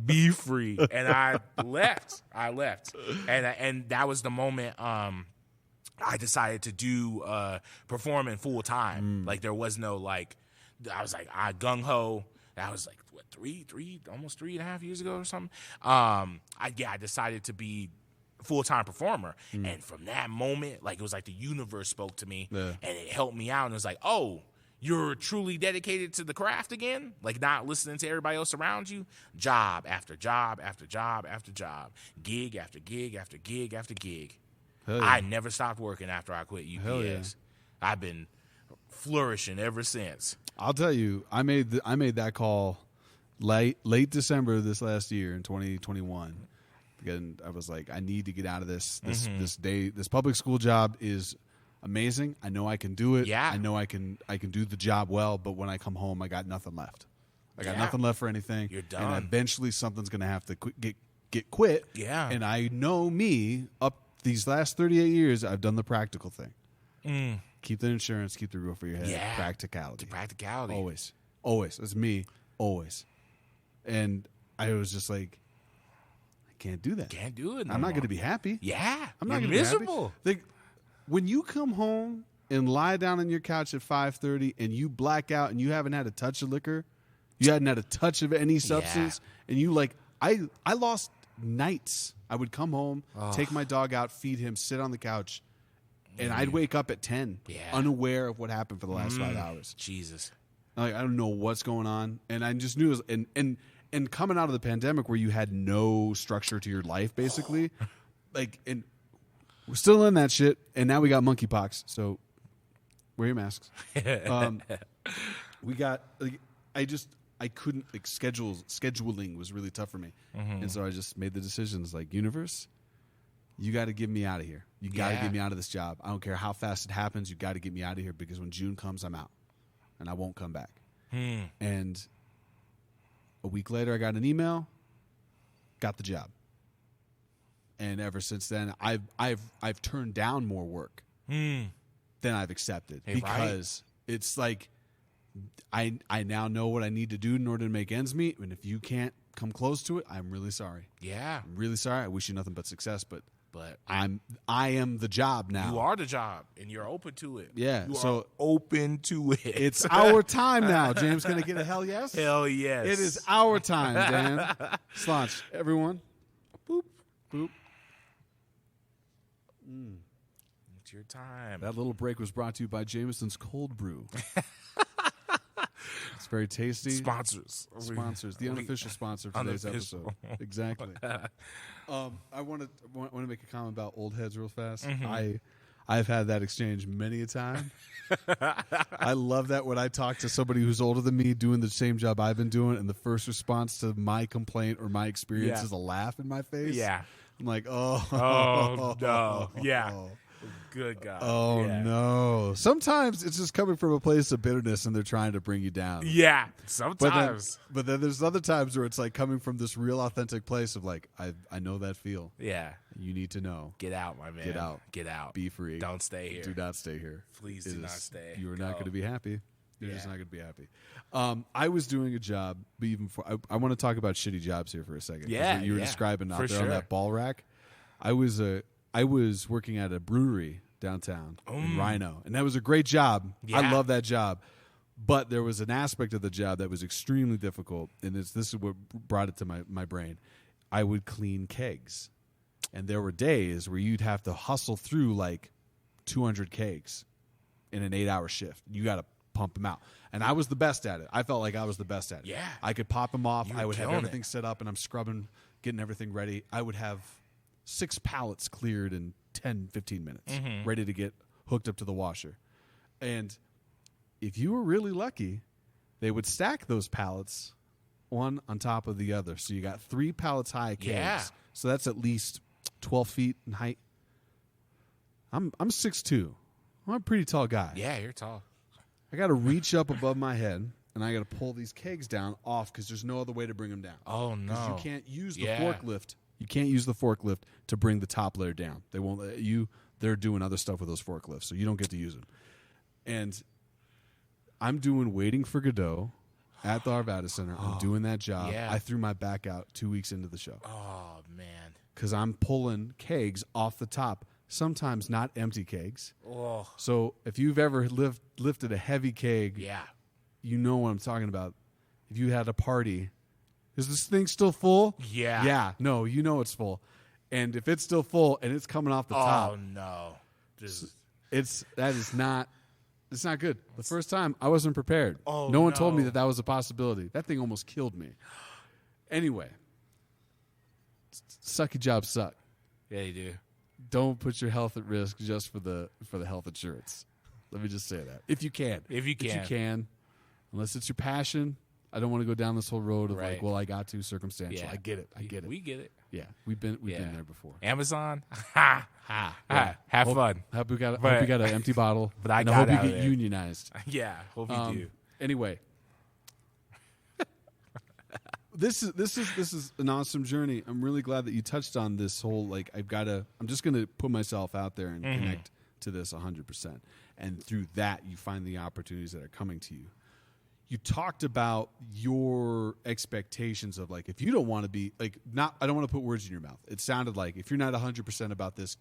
Be free. And I left. And that was the moment I decided to do performing full time. Like, there was no, like, I was like, gung ho. That was like, what, almost 3.5 years ago or something. I decided to be full-time performer. And from that moment, like, it was like the universe spoke to me, and it helped me out. And it was like, oh, you're truly dedicated to the craft again? Like, not listening to everybody else around you? Job after job after job after job. Gig after gig after gig after gig. Yeah. I never stopped working after I quit UPS. Yeah. I've been flourishing ever since. I'll tell you, I made that call late December this last year in 2021. Again, I was like, I need to get out of this. This public school job is amazing. I know I can do it. Yeah. I know I can do the job well. But when I come home, I got nothing left. I got nothing left for anything. You're done. And eventually, something's going to have to get quit. Yeah. And I know me up these last 38 years, I've done the practical thing. Keep the insurance, keep the roof over your head. Yeah. Practicality. Always. That's me. Always. And I was just like, I can't do that. Can't do it. I'm not going to be happy. Yeah. I'm not You're going to be miserable. happy. Like, when you come home and lie down on your couch at 5:30 and you black out and you haven't had a touch of liquor, you hadn't had a touch of any substance, and you like, I lost nights. I would come home, take my dog out, feed him, sit on the couch, and I'd wake up at 10, unaware of what happened for the last 5 hours. Jesus. Like, I don't know what's going on, and I just knew it was, and coming out of the pandemic where you had no structure to your life, basically, like, and we're still in that shit, and now we got monkeypox, so wear your masks. We got, like, I couldn't, like, scheduling was really tough for me, and so I just made the decisions, like, universe, you got to get me out of here. You got to get me out of this job. I don't care how fast it happens. You got to get me out of here, because when June comes, I'm out, and I won't come back. And a week later, I got an email, got the job, and ever since then, I've turned down more work than I've accepted, because it's like I now know what I need to do in order to make ends meet, and if you can't come close to it, I'm really sorry. Yeah, I'm really sorry. I wish you nothing but success, but I am the job now. You are the job, and you're open to it. Yeah, you are open to it. It's our time now. James going to get a hell yes? Hell yes. It is our time, Dan. Slaunch, everyone. Boop, boop. It's your time. That little break was brought to you by Jameson's Cold Brew. It's very tasty. Sponsors. The unofficial sponsor of today's episode. Exactly. I want to make a comment about old heads real fast. I've had that exchange many a time. I love that when I talk to somebody who's older than me doing the same job I've been doing, and the first response to my complaint or my experience is a laugh in my face. Yeah. I'm like, oh no. Yeah. Good God. Oh, no. Sometimes it's just coming from a place of bitterness and they're trying to bring you down. Yeah, sometimes. But then there's other times where it's like coming from this real authentic place of like, I know that feel. Yeah. You need to know. Get out, my man. Get out. Get out. Be free. Don't stay here. Do not stay here. Please do not stay. You are not going to be happy. You're just not going to be happy. I was doing a job, but even before, I want to talk about shitty jobs here for a second. Yeah. You were describing out for there sure. on that ball rack. I was working at a brewery downtown in Rhino, and that was a great job. Yeah. I love that job, but there was an aspect of the job that was extremely difficult, and this is what brought it to my brain. I would clean kegs, and there were days where you'd have to hustle through like 200 kegs in an 8-hour shift. You got to pump them out, and I was the best at it. I felt like I was the best at it. Yeah, I could pop them off. You I would have killing everything set up, and I'm scrubbing, getting everything ready. I would have 6 pallets cleared in 10, 15 minutes, ready to get hooked up to the washer. And if you were really lucky, they would stack those pallets one on top of the other. So you got 3 pallets high kegs. Yeah. So that's at least 12 feet in height. I'm 6'2". I'm a pretty tall guy. Yeah, you're tall. I got to reach up above my head, and I got to pull these kegs down off because there's no other way to bring them down. Oh, no. Because you can't use the forklift. You can't use the forklift to bring the top layer down. They won't let you. They're doing other stuff with those forklifts, so you don't get to use them. And I'm waiting for Godot at the Arvada Center. I'm doing that job. Yeah. I threw my back out 2 weeks into the show. Oh, man. Because I'm pulling kegs off the top, sometimes not empty kegs. Oh. So if you've ever lifted a heavy keg, you know what I'm talking about. If you had a party, is this thing still full? Yeah. Yeah. No, you know it's full. And if it's still full and it's coming off the top, oh no, it's not good. The first time I wasn't prepared. Oh, no one told me that was a possibility. That thing almost killed me. Anyway, sucky jobs suck. Yeah, you do. Don't put your health at risk just for the health insurance. Let me just say that. If you can. Unless it's your passion. I don't want to go down this whole road of like, well, I got to circumstantial. Yeah. I get it. We get it. Yeah, we've been there before. Amazon, have fun. Hope we got an empty bottle. But I hope you get get unionized. Yeah, hope you do. Anyway, this is an awesome journey. I'm really glad that you touched on this whole like I'm just gonna put myself out there and connect to this 100%, and through that you find the opportunities that are coming to you. You talked about your expectations of like if you don't want to be like I don't want to put words in your mouth. It sounded like if you're not 100% about this,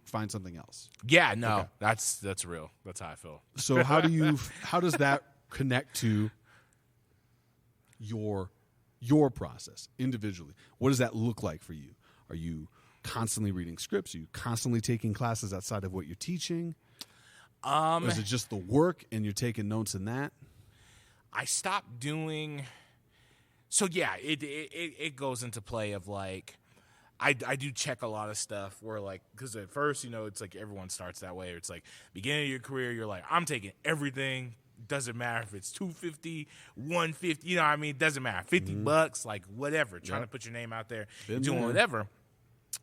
find something else. Yeah, no, okay. that's real. That's how I feel. So how does that connect to your process individually? What does that look like for you? Are you constantly reading scripts? Are you constantly taking classes outside of what you're teaching? Or is it just the work and you're taking notes in that? I stopped doing. So yeah, it goes into play of like, I do check a lot of stuff where like, because at first, it's like everyone starts that way. It's like beginning of your career, you're like, I'm taking everything. Doesn't matter if it's $250, $150. You know what I mean? Doesn't matter. $50, like whatever. Trying to put your name out there, doing whatever.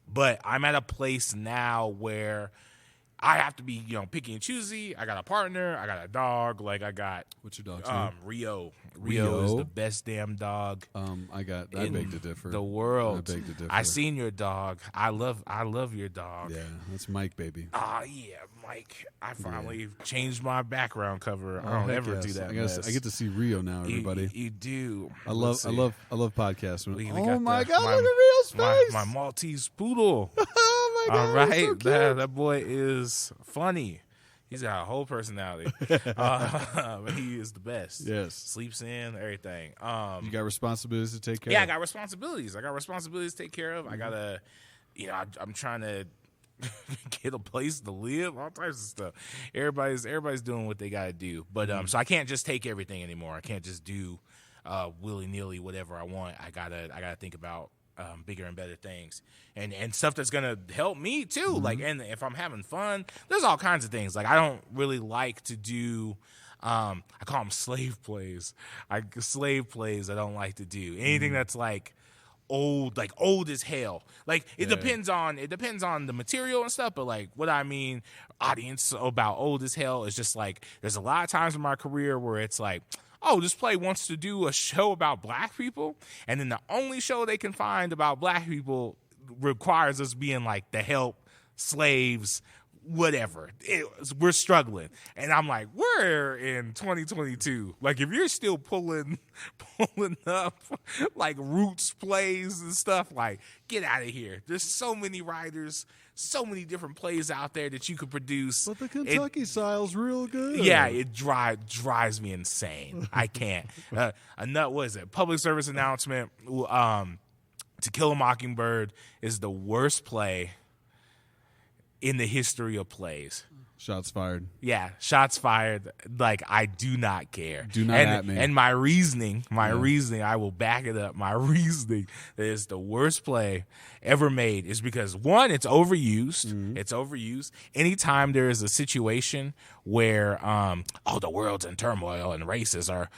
But I'm at a place now where I have to be, picky and choosy. I got a partner. I got a dog. Like I got. What's your dog's name? Rio. Rio is the best damn dog. I beg to differ. The world. I beg to differ. I seen your dog. I love your dog. Yeah, that's Mike, baby. Yeah, Mike. I finally changed my background cover. I don't ever do that. I get to see Rio now, everybody. You do. I love podcasts. We oh my got God! Look at Rio's face. My Maltese poodle. Oh my God! All right, so that boy is funny. He's got a whole personality. He is the best. Yes. Sleeps in, everything. You got responsibilities to take care of? Yeah, I got responsibilities. to take care of. I got to, I'm trying to get a place to live, all types of stuff. Everybody's doing what they got to do. But so I can't just take everything anymore. I can't just do willy-nilly whatever I want. I gotta think about bigger and better things and stuff that's gonna help me too. Like, and if I'm having fun, there's all kinds of things. Like, I don't really like to do I call them slave plays. I don't like to do anything that's like old as hell. Like, it depends on the material and stuff, but like what I mean audience about old as hell is just like there's a lot of times in my career where it's like, oh, this play wants to do a show about black people, and then the only show they can find about black people requires us being like the help, slaves, whatever. We're struggling. And I'm like, we're in 2022. Like, if you're still pulling up like roots plays and stuff, like, get out of here. There's so many writers, so many different plays out there that you could produce. But the Kentucky style's real good. Yeah, it drives me insane. I can't. What is it? Public service announcement. To Kill a Mockingbird is the worst play in the history of plays. Shots fired. Yeah, shots fired. Like, I do not care. Do not at me. And my reasoning, I will back it up. My reasoning that it's the worst play ever made is because, one, it's overused. It's overused. Anytime there is a situation where, the world's in turmoil and races are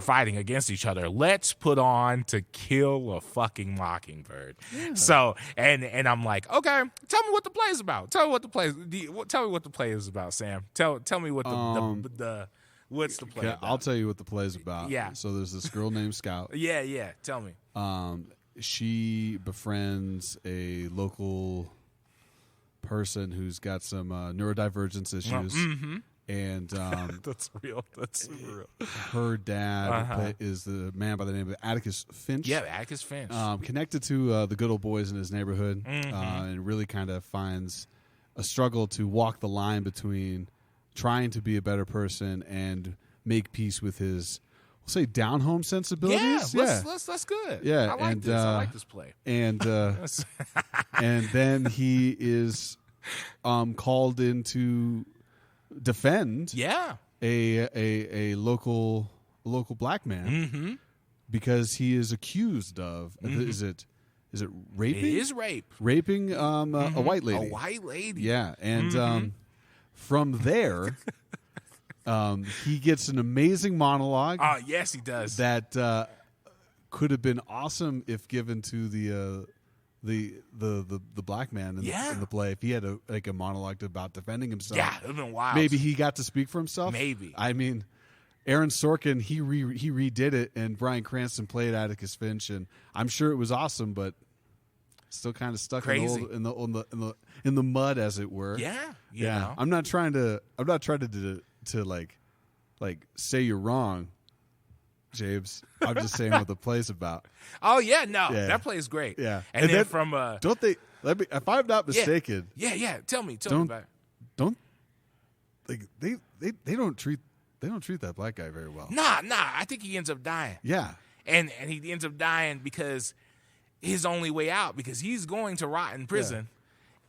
fighting against each other, let's put on To Kill a Fucking Mockingbird. Yeah. So, and I'm like, okay, tell me what the play is about. Tell me what the play is about, Sam. Tell me what what's the play about? I'll tell you what the play is about. Yeah. So there's this girl named Scout. Yeah. Tell me. She befriends a local person who's got some neurodivergence issues. And that's real. That's real. Her dad is the man by the name of Atticus Finch. Yeah, Atticus Finch. Connected to the good old boys in his neighborhood, and really kind of finds a struggle to walk the line between trying to be a better person and make peace with his say down home sensibilities. That's good. Yeah, I like this. I like this play. And and then he is called in to defend a local black man because he is accused of is it raping? It is rape. Raping a white lady. A white lady. Yeah, and from there. He gets an amazing monologue. Yes, he does. That could have been awesome if given to the black man in the play. If he had a monologue about defending himself, yeah, it would have been wild. Maybe he got to speak for himself. Maybe. I mean, Aaron Sorkin he redid it, and Bryan Cranston played Atticus Finch, and I'm sure it was awesome, but still kind of stuck in the mud, as it were. Yeah, you know. I'm not trying to like say you're wrong, James. I'm just saying what the play's about. Oh yeah, no, that play is great. Yeah, and then from don't they? Let me, if I'm not mistaken. Yeah. Tell me about it. Don't like they don't treat that black guy very well. Nah. I think he ends up dying. Yeah, and he ends up dying because his only way out, because he's going to rot in prison,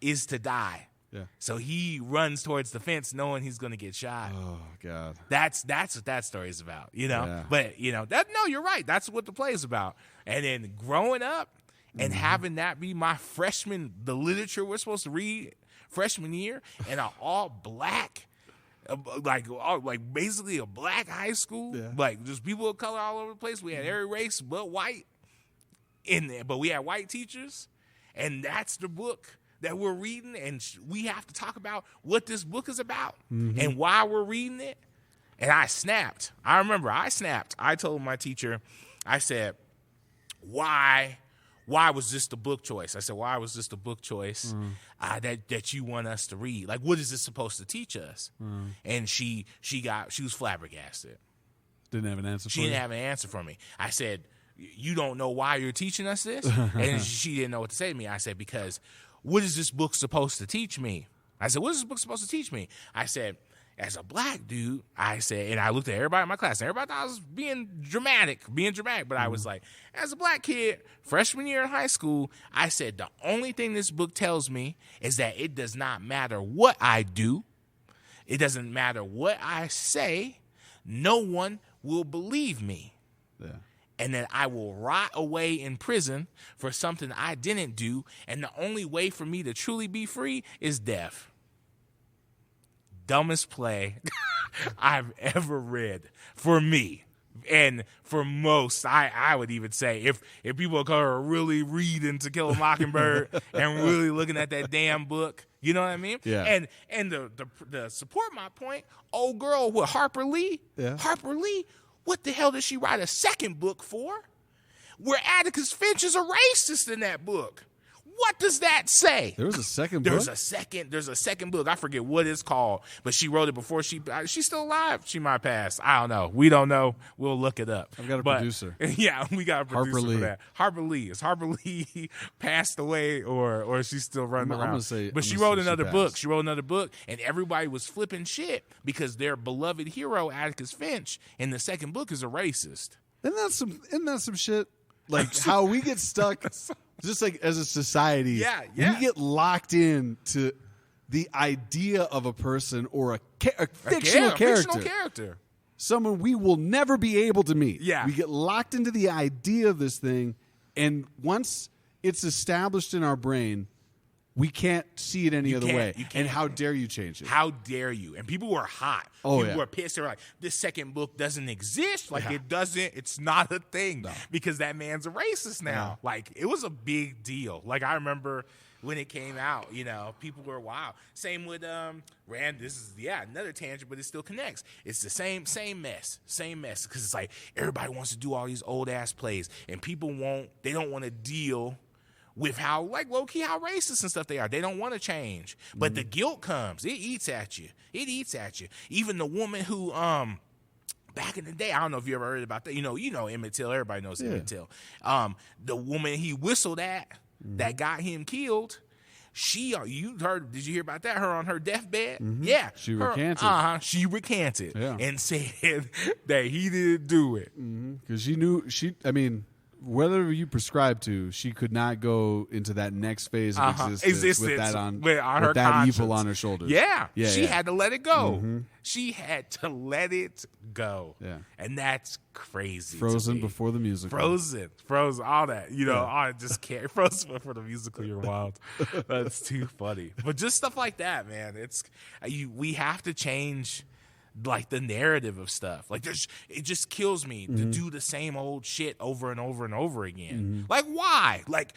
is to die. Yeah. So he runs towards the fence knowing he's going to get shot. Oh God. That's what that story is about, you know. Yeah. But you're right. That's what the play is about. And then growing up and having that be my the literature we're supposed to read freshman year, and an all black, like basically a black high school, like just people of color all over the place. We had every race but white in there, but we had white teachers, and that's the book that we're reading, and we have to talk about what this book is about and why we're reading it. And I snapped. I remember I snapped. I told my teacher, I said, why was this the book choice? I said, why was this the book choice that you want us to read? Like, what is this supposed to teach us? And she was flabbergasted. Didn't have an answer for She didn't have an answer for me. I said, you don't know why you're teaching us this? And she didn't know what to say to me. I said, because what is this book supposed to teach me? I said, what is this book supposed to teach me? I said, as a black dude, I said, and I looked at everybody in my class, and everybody thought I was being dramatic, but I was like, as a black kid, freshman year in high school, I said, the only thing this book tells me is that it does not matter what I do. It doesn't matter what I say. No one will believe me. Yeah. And that I will rot away in prison for something I didn't do, and the only way for me to truly be free is death. Dumbest play I've ever read for me. And for most, I would even say, if people of color are really reading To Kill a Mockingbird and really looking at that damn book, you know what I mean? Yeah. And the support my point, old girl with Harper Lee, what the hell did she write a second book for? Where Atticus Finch is a racist in that book. What does that say? There was a second book? There's a second book. I forget what it's called, but she wrote it before she's still alive. She might pass. I don't know. We don't know. We'll look it up. I've got a producer. Yeah, we got a producer Harper Lee. for that. Harper Lee. Is Harper Lee passed away or is she still running around? I'm gonna say, but she wrote another book. She wrote another book, and everybody was flipping shit because their beloved hero, Atticus Finch, in the second book is a racist. Isn't that some shit? Like how we get stuck, just like as a society, we get locked into the idea of a person or a fictional character, someone we will never be able to meet. Yeah. We get locked into the idea of this thing, and once it's established in our brain, we can't see it any other way. And how dare you change it? How dare you? And people were hot. People were pissed. They were like, this second book doesn't exist. Like, it doesn't. It's not a thing. No. Because that man's a racist now. Yeah. Like, it was a big deal. Like, I remember when it came out, people were wild. Same with Rand. This is, another tangent, but it still connects. It's the same mess. Because it's like, everybody wants to do all these old-ass plays. And people they don't want to deal with how, like, low-key, how racist and stuff they are. They don't want to change. But the guilt comes. It eats at you. Even the woman who, back in the day, I don't know if you ever heard about that. You know Emmett Till. Everybody knows Emmett Till. The woman he whistled at that got him killed, Did you hear about that? Her on her deathbed? Mm-hmm. Yeah. She recanted. She recanted. Yeah. And said that he didn't do it. Because she knew, whether you prescribe to, she could not go into that next phase of existence with that evil on her shoulders. Yeah. She had to let it go. Mm-hmm. She had to let it go. Yeah. And that's crazy. Frozen before the musical. Frozen, all that. I just can't. Frozen before the musical, you're wild. That's too funny. But just stuff like that, man. We have to change like the narrative of stuff. Like it just kills me to do the same old shit over and over and over again. Like why? Like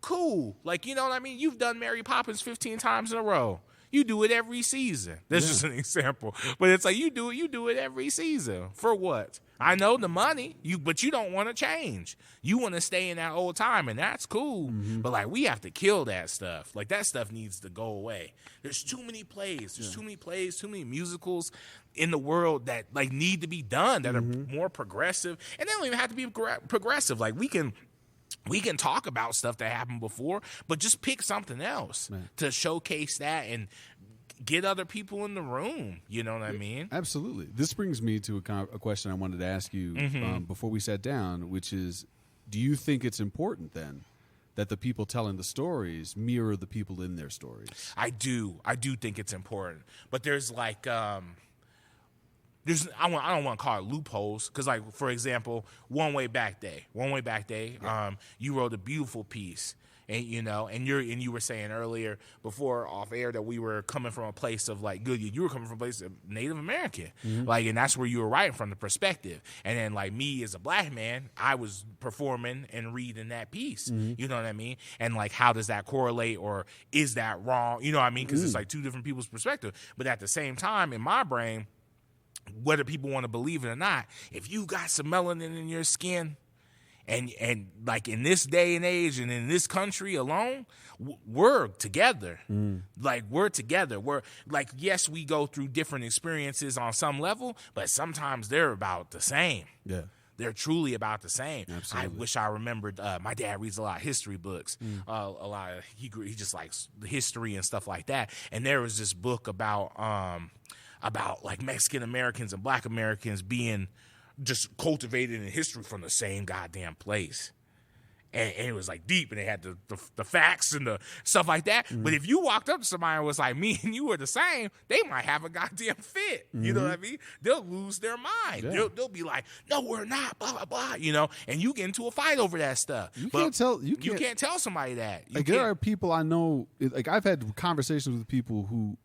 cool. Like you know what I mean? You've done Mary Poppins 15 times in a row. You do it every season. That's just an example. But it's like you do it every season. For what? I know the money, but you don't want to change. You want to stay in that old time, and that's cool. But like we have to kill that stuff. Like that stuff needs to go away. There's too many plays. There's too many plays, too many musicals in the world that like need to be done that are more progressive. And they don't even have to be progressive. Like we can talk about stuff that happened before, but just pick something else to showcase that and get other people in the room. You know what I mean? Absolutely. This brings me to a question I wanted to ask you before we sat down, which is, do you think it's important then that the people telling the stories mirror the people in their stories? I do think it's important. But there's like I don't want to call it loopholes because, like, for example, One Way Back Day, you wrote a beautiful piece, and you were saying earlier before off air that we were coming from a place of like you were coming from a place of Native American, like, and that's where you were writing from the perspective, and then like me as a black man, I was performing and reading that piece, you know what I mean, and like how does that correlate or is that wrong, you know what I mean, because it's like two different people's perspective, but at the same time in my brain, whether people want to believe it or not, if you got some melanin in your skin, and like in this day and age and in this country alone, we're together. Like we're together. We're like, yes, we go through different experiences on some level, but sometimes they're about the same. Yeah. They're truly about the same. Absolutely. I wish I rememred. My dad reads a lot of history books. A lot of he just likes history and stuff like that. And there was this book about like Mexican Americans and Black Americans being just cultivated in history from the same goddamn place. And it was like deep, and they had the facts and the stuff like that. But if you walked up to somebody and was like, me and you were the same, they might have a goddamn fit. You know what I mean? They'll lose their mind. Yeah. They'll be like, no, we're not, blah, blah, blah, and you get into a fight over that stuff. You can't tell somebody that. There are people I know, like I've had conversations with people who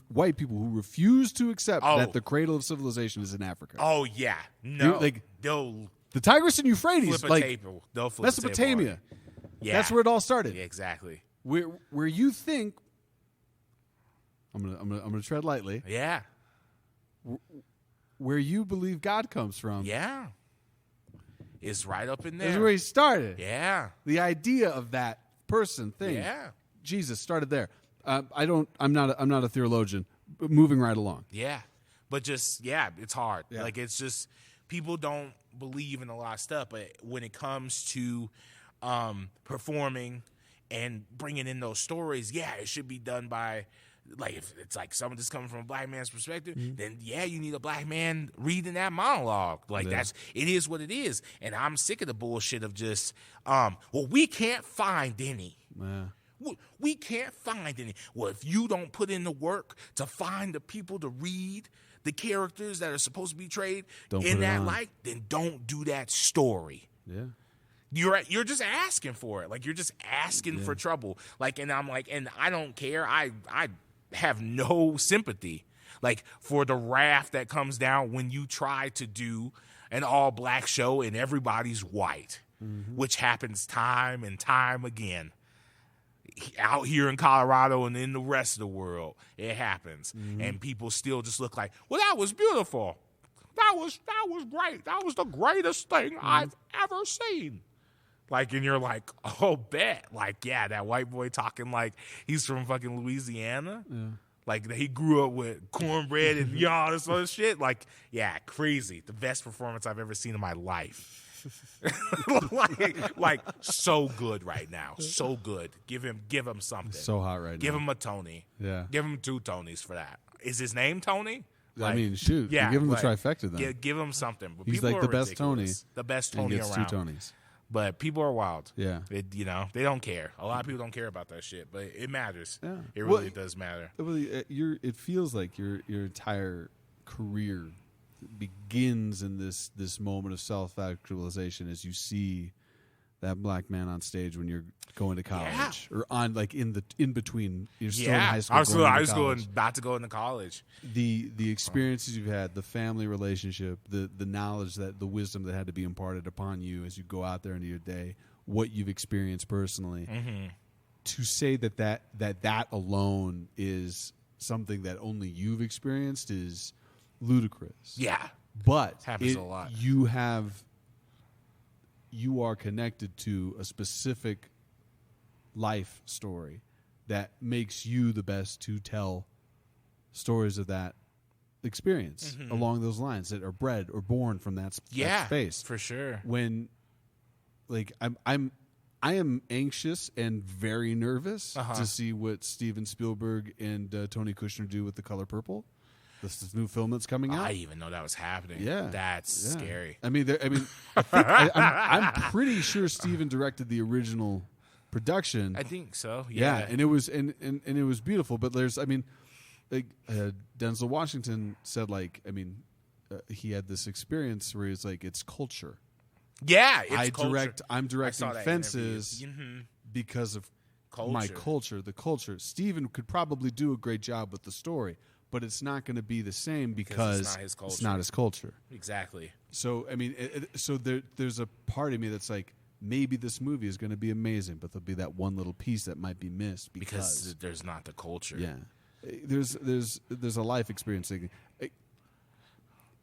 white people who refuse to accept that the cradle of civilization is in Africa. Oh yeah, no, they'll the Tigris and Euphrates, flip a table. They'll flip Mesopotamia. Yeah, that's where it all started. Yeah, exactly. Where you think, I'm gonna tread lightly. Yeah, where you believe God comes from. Yeah, it's right up in there. That's where he started. Yeah, the idea of that person thing. Yeah, Jesus started there. I'm not a theologian, but moving right along. Yeah. But just, it's hard. Yeah. Like, it's just, people don't believe in a lot of stuff, but when it comes to performing and bringing in those stories, it should be done by, like, if it's like someone just coming from a black man's perspective, then you need a black man reading that monologue. Like, it is what it is. And I'm sick of the bullshit of just, we can't find any. Yeah. We can't find any. Well, if you don't put in the work to find the people to read the characters that are supposed to be portrayed in that light, then don't do that story. Yeah. You're just asking for it. Like, you're just asking for trouble. Like, and I'm like, and I don't care. I have no sympathy, like, for the wrath that comes down when you try to do an all-black show and everybody's white, which happens time and time again. Out here in Colorado and in the rest of the world, it happens, and people still just look like, well, that was beautiful, that was great, that was the greatest thing I've ever seen. Like, and you're like, oh, bet, like, that white boy talking like he's from fucking Louisiana. Like he grew up with cornbread and all this other shit. Like, yeah, crazy. The best performance I've ever seen in my life. like so good right now. So good. Give him something. So hot right now. Give him a Tony. Yeah. Give him 2 Tonys for that. Is his name Tony? I mean, shoot. Yeah, give him the trifecta then. Give him something. But He's people like the are best ridiculous. Tony. The best And Tony gets around. 2 Tonys. But people are wild. Yeah. They don't care. A lot of people don't care about that shit, but it matters. Yeah. It really does matter. It feels like your entire career begins in this moment of self-actualization as you see that black man on stage when you're going to college or on like in between. You're still in high school. I was still in high school college. and about to go into college. The experiences you've had, the family relationship, the knowledge, that the wisdom that had to be imparted upon you as you go out there into your day, what you've experienced personally. Mm-hmm. To say that alone is something that only you've experienced is ludicrous. Yeah. But happens a lot. You are connected to a specific life story that makes you the best to tell stories of that experience along those lines that are bred or born from that space. For sure. When like I am anxious and very nervous to see what Steven Spielberg and Tony Kushner do with The Color Purple. This new film that's coming out. I didn't even know that was happening. Yeah, that's scary. I mean, I'm pretty sure Steven directed the original production. I think so. Yeah, and it was and it was beautiful. But Denzel Washington said, he had this experience where he's like, it's culture. Yeah, it's culture. I'm directing Fences because of my culture, the culture. Steven could probably do a great job with the story, but it's not going to be the same because it's not his culture. Exactly. So, I mean, there's a part of me that's like, maybe this movie is going to be amazing, but there'll be that one little piece that might be missed because there's not the culture. Yeah. There's a life experience thing.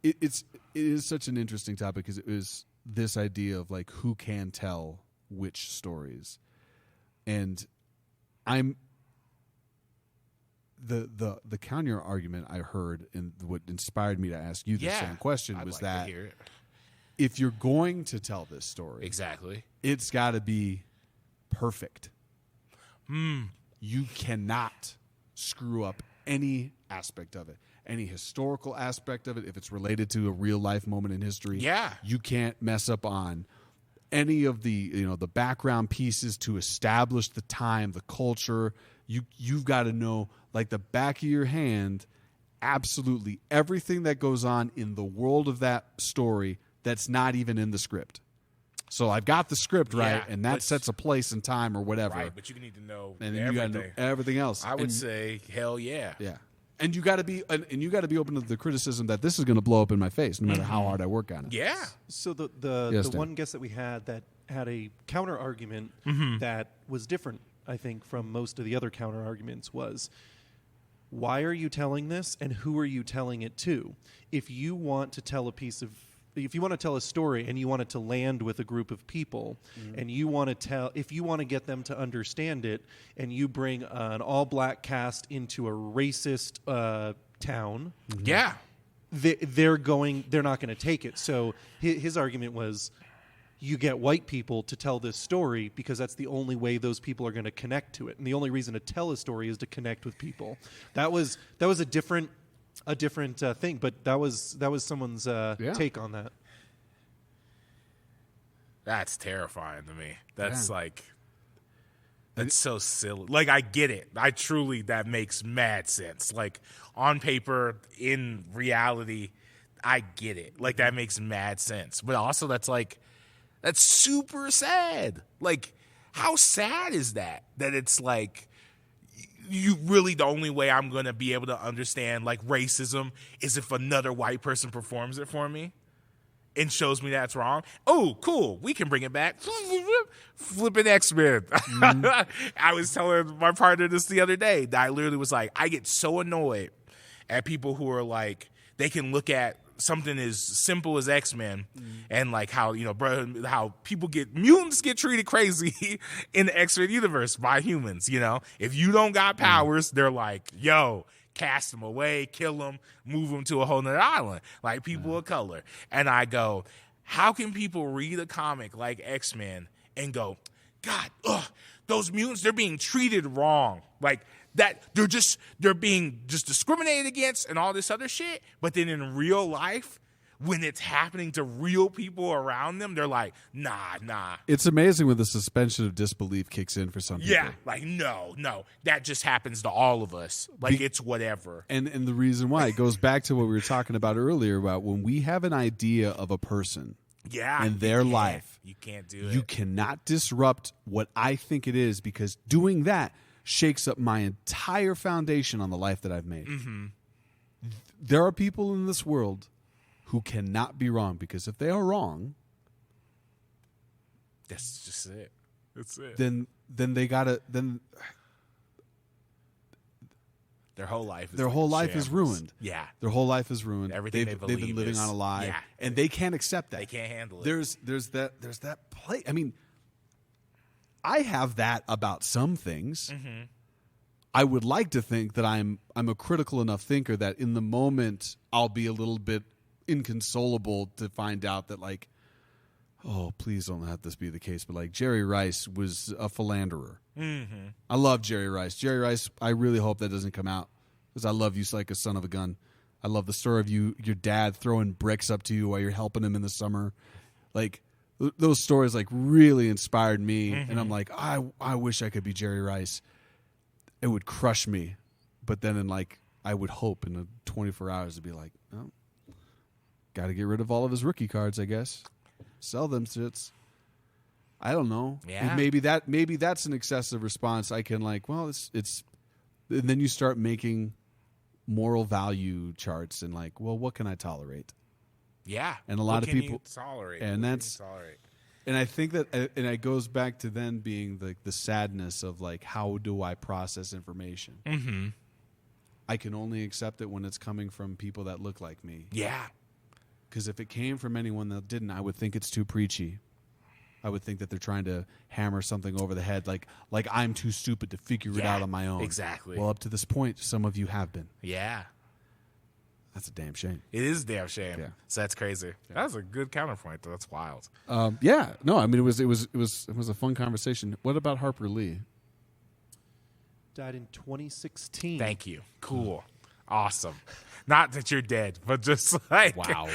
It is such an interesting topic because it was this idea of like who can tell which stories, and the counter argument I heard and what inspired me to ask you the same question was that if you're going to tell this story, it's got to be perfect. You cannot screw up any aspect of it, any historical aspect of it. If it's related to a real life moment in history, you can't mess up on any of the the background pieces to establish the time, the culture. You've got to know like the back of your hand absolutely everything that goes on in the world of that story that's not even in the script. So I've got the script right, and that sets a place and time or whatever. Right, but you need to know and everything. You got to know everything else. I would say hell yeah. Yeah. And you got to be open to the criticism that this is going to blow up in my face no matter how hard I work on it. Yeah. So the one guest that we had that had a counter argument that was different, I think, from most of the other counter arguments was, why are you telling this and who are you telling it to? If you want to tell a story and you want it to land with a group of people and you want to get them to understand it and you bring an all-black cast into a racist town, they're not going to take it. So his argument was, you get white people to tell this story because that's the only way those people are going to connect to it, and the only reason to tell a story is to connect with people. That was a different thing, but that was someone's take on that. That's terrifying to me. That's that's so silly. Like, I get it. That makes mad sense. Like, on paper, in reality, I get it. Like, that makes mad sense. But also, that's super sad. Like, how sad is that? That it's like, you really, the only way I'm going to be able to understand like racism is if another white person performs it for me and shows me that's wrong. Oh, cool. We can bring it back. Flipping X-Men. I was telling my partner this the other day that I literally was like, I get so annoyed at people who are like, they can look at something as simple as X-Men and like how, how mutants get treated crazy in the X-Men universe by humans, If you don't got powers, they're like, yo, cast them away, kill them, move them to a whole nother island, like people of color. And I go, how can people read a comic like X-Men and go, God, those mutants, they're being treated wrong. Like that, they're being just discriminated against and all this other shit. But then in real life, when it's happening to real people around them, they're like, nah. It's amazing when the suspension of disbelief kicks in for some people. Yeah, like, no, that just happens to all of us. Like, it's whatever. And the reason why, it goes back to what we were talking about earlier about when we have an idea of a person and their life. You can't do it. You cannot disrupt what I think it is, because doing that shakes up my entire foundation on the life that I've made. Mm-hmm. There are people in this world who cannot be wrong, because if they are wrong, that's just it. That's it. Then they gotta their whole life is ruined. Yeah, their whole life is ruined. Everything they've been living on a lie, yeah. And they can't accept that. They can't handle it. There's that play. I mean, I have that about some things. Mm-hmm. I would like to think that I'm a critical enough thinker that in the moment I'll be a little bit inconsolable to find out that, like, oh, please don't have this be the case, but like Jerry Rice was a philanderer. Mm-hmm. I love Jerry Rice. Jerry Rice, I really hope that doesn't come out, because I love you like a son of a gun. I love the story of your dad throwing bricks up to you while you're helping him in the summer. Like, those stories like really inspired me, and I'm like, I wish I could be Jerry Rice. It would crush me, but then I would hope in the 24 hours to be like, oh, got to get rid of all of his rookie cards, I guess. Sell them shits. I don't know. Yeah. Maybe that's an excessive response. I can it's and then you start making moral value charts and like, well, what can I tolerate? Yeah. And a lot of people tolerate. And and I think that, and it goes back to then being the sadness of like, how do I process information? Mm-hmm. I can only accept it when it's coming from people that look like me. Yeah. Because if it came from anyone that didn't, I would think it's too preachy. I would think that they're trying to hammer something over the head, like I'm too stupid to figure it out on my own. Exactly. Well, up to this point, some of you have been. Yeah. That's a damn shame. It is a damn shame. Yeah. So that's crazy. Yeah. That was a good counterpoint, though. That's wild. Yeah. No, I mean, it was a fun conversation. What about Harper Lee? Died in 2016. Thank you. Cool. Awesome. Not that you're dead, but just like, wow.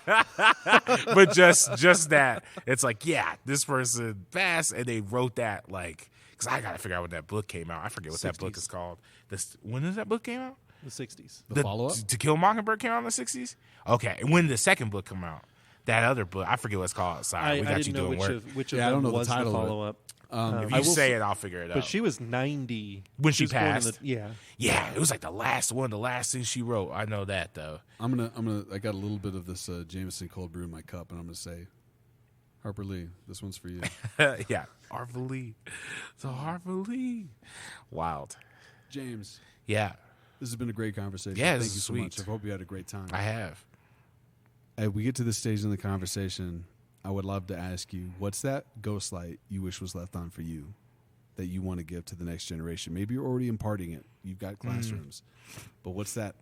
But just that. It's like, yeah, this person passed, and they wrote that like, because I got to figure out when that book came out. I forget what 60s. That book is called. When did that book came out? The 60s. The follow-up? To Kill a Mockingbird came out in the 60s? Okay. And when did the second book come out? That other book. I forget what it's called. Sorry. We got you doing work. Which of them was the follow-up. If you say it, I'll figure it out. But she was 90 when she passed. Yeah, it was like the last thing she wrote. I know that though. I'm gonna. I got a little bit of this Jameson cold brew in my cup, and I'm gonna say, Harper Lee, this one's for you. Yeah, Harper Lee. So Harper Lee, wild. James. Yeah, this has been a great conversation. Yeah, thank this you is so sweet. much. I hope you had a great time. I have. As we get to this stage in the conversation, I would love to ask you, what's that ghost light you wish was left on for you that you want to give to the next generation? Maybe you're already imparting it. You've got classrooms. But what's that?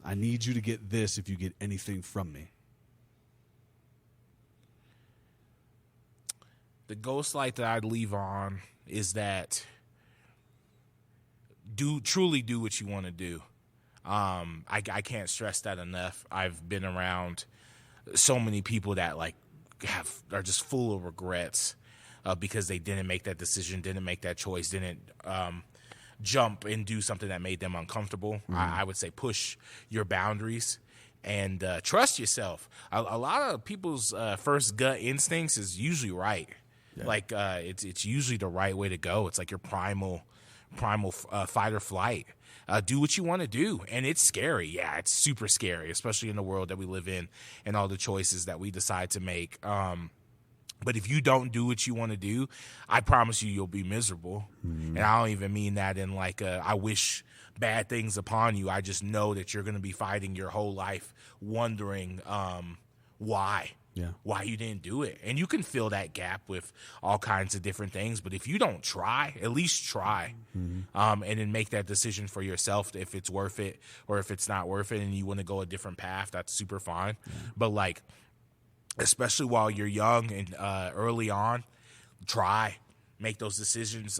I need you to get this if you get anything from me. The ghost light that I'd leave on is that truly do what you want to do. I can't stress that enough. I've been around so many people that like are just full of regrets because they didn't make that decision, didn't make that choice, didn't jump and do something that made them uncomfortable. Mm-hmm. I would say push your boundaries and trust yourself. A lot of people's first gut instincts is usually right. Yeah. Like it's usually the right way to go. It's like your primal fight or flight. Do what you want to do, and it's scary. Yeah, it's super scary, especially in the world that we live in and all the choices that we decide to make. But if you don't do what you want to do, I promise you'll be miserable. Mm-hmm. And I don't even mean that in like I wish bad things upon you. I just know that you're going to be fighting your whole life wondering why. why you didn't do it. And you can fill that gap with all kinds of different things. But if you don't try, at least try, and then make that decision for yourself if it's worth it or if it's not worth it and you want to go a different path, that's super fine. But, like, especially while you're young and early on, try. Make those decisions.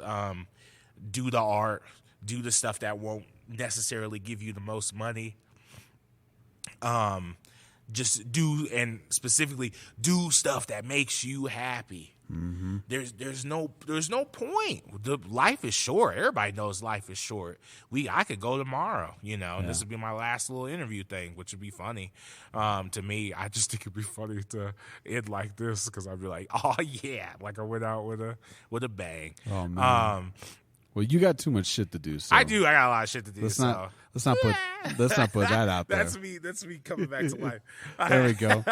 Do the art. Do the stuff that won't necessarily give you the most money. Just do, and specifically do stuff that makes you happy. There's no point. Life is short. Everybody knows life is short. I could go tomorrow, and this would be my last little interview thing, which would be funny. To me, I just think it'd be funny to end like this because I'd be like, oh yeah, like I went out with a bang. Oh man. Well, you got too much shit to do. So I do. I got a lot of shit to do. Let's not put that out there. That's me coming back to life. There we go.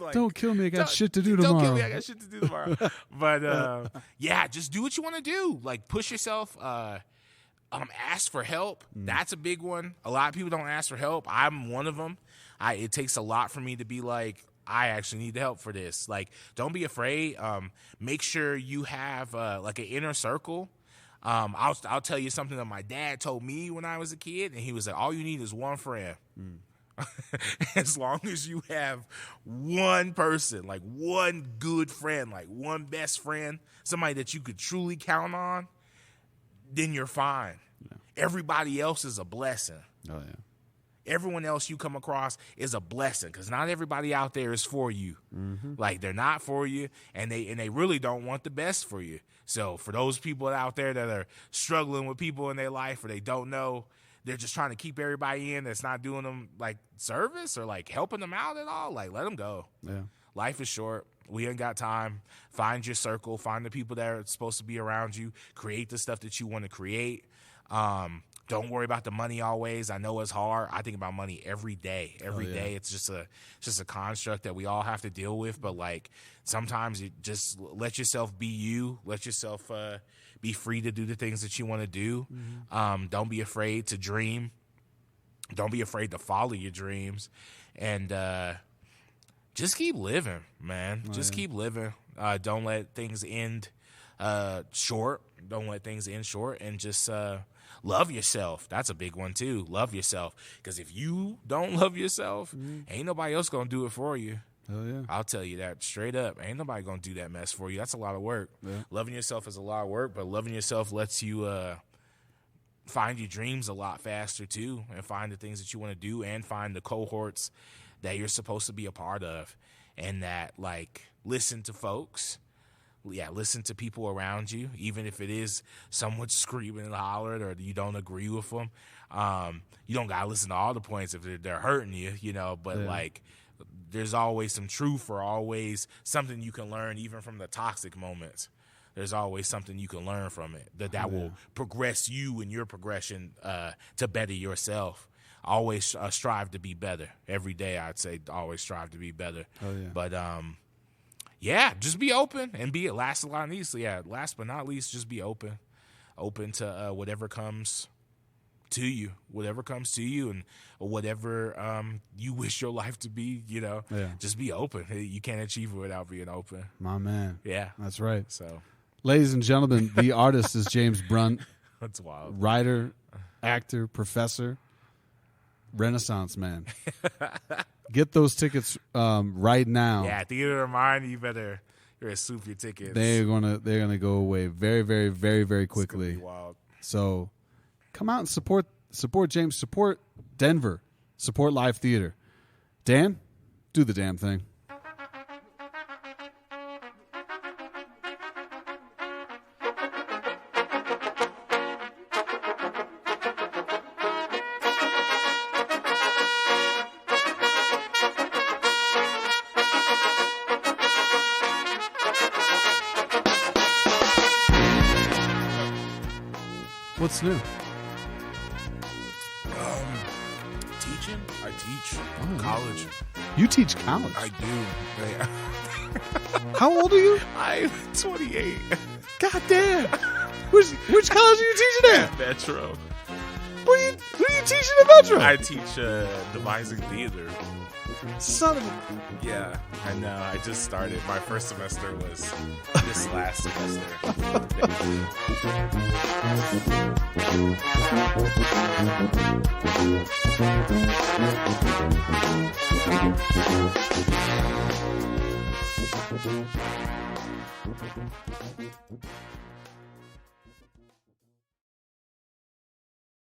Like, don't kill me. I got shit to do tomorrow. Don't kill me. I got shit to do tomorrow. But yeah, just do what you want to do. Like, push yourself. Ask for help. That's a big one. A lot of people don't ask for help. I'm one of them. It takes a lot for me to be like, I actually need help for this. Like, don't be afraid. Make sure you have like an inner circle. I'll tell you something that my dad told me when I was a kid, and he was like, all you need is one friend. As long as you have one person, like one good friend, like one best friend, somebody that you could truly count on, then you're fine. Yeah. Everybody else is a blessing. Oh, yeah. Everyone else you come across is a blessing because not everybody out there is for you. Like, they're not for you, and they really don't want the best for you. So for those people out there that are struggling with people in their life or they don't know, they're just trying to keep everybody in that's not doing them, like, service or, like, helping them out at all, like, let them go. Yeah. Life is short. We ain't got time. Find your circle. Find the people that are supposed to be around you. Create the stuff that you want to create. Don't worry about the money always. I know it's hard. I think about money every day. Every day. It's just a construct that we all have to deal with. But, like, sometimes you just let yourself be you. Let yourself be free to do the things that you want to do. Don't be afraid to dream. Don't be afraid to follow your dreams. And just keep living, man. Just keep living. Don't let things end short. Don't let things end short. And just love yourself. That's a big one, too. Love yourself. Because if you don't love yourself, ain't nobody else going to do it for you. Hell yeah. I'll tell you that straight up. Ain't nobody going to do that mess for you. That's a lot of work. Yeah. Loving yourself is a lot of work, but loving yourself lets you find your dreams a lot faster, too, and find the things that you want to do and find the cohorts that you're supposed to be a part of. And that, like, listen to folks. Yeah, listen to people around you, even if it is someone screaming and hollering or you don't agree with them. You don't got to listen to all the points if they're hurting you, but like there's always some truth or always something you can learn even from the toxic moments. There's always something you can learn from it that will progress you in your progression to better yourself. Always strive to be better. Every day I'd say always strive to be better. Oh, yeah. But yeah, just be open and be last but not least, just be open to whatever comes to you, and whatever you wish your life to be. Just be open. You can't achieve it without being open. My man. Yeah, that's right. So, ladies and gentlemen, the artist is James Brunt. That's wild. Writer, actor, professor, Renaissance man. Get those tickets right now. Yeah, Theater of Mind. You better soup your tickets. They're gonna go away very, very, very, very quickly. It's gonna be wild. So come out and support James. Support Denver. Support live theater. Dan, do the damn thing. What's new? Teaching. I teach college. You teach college? I do. How old are you? I'm 28. God damn. Which college are you teaching at? Metro. Who are you teaching at Metro? I teach devising theater. Son of a... Yeah, I know. I just started. My first semester was this last semester.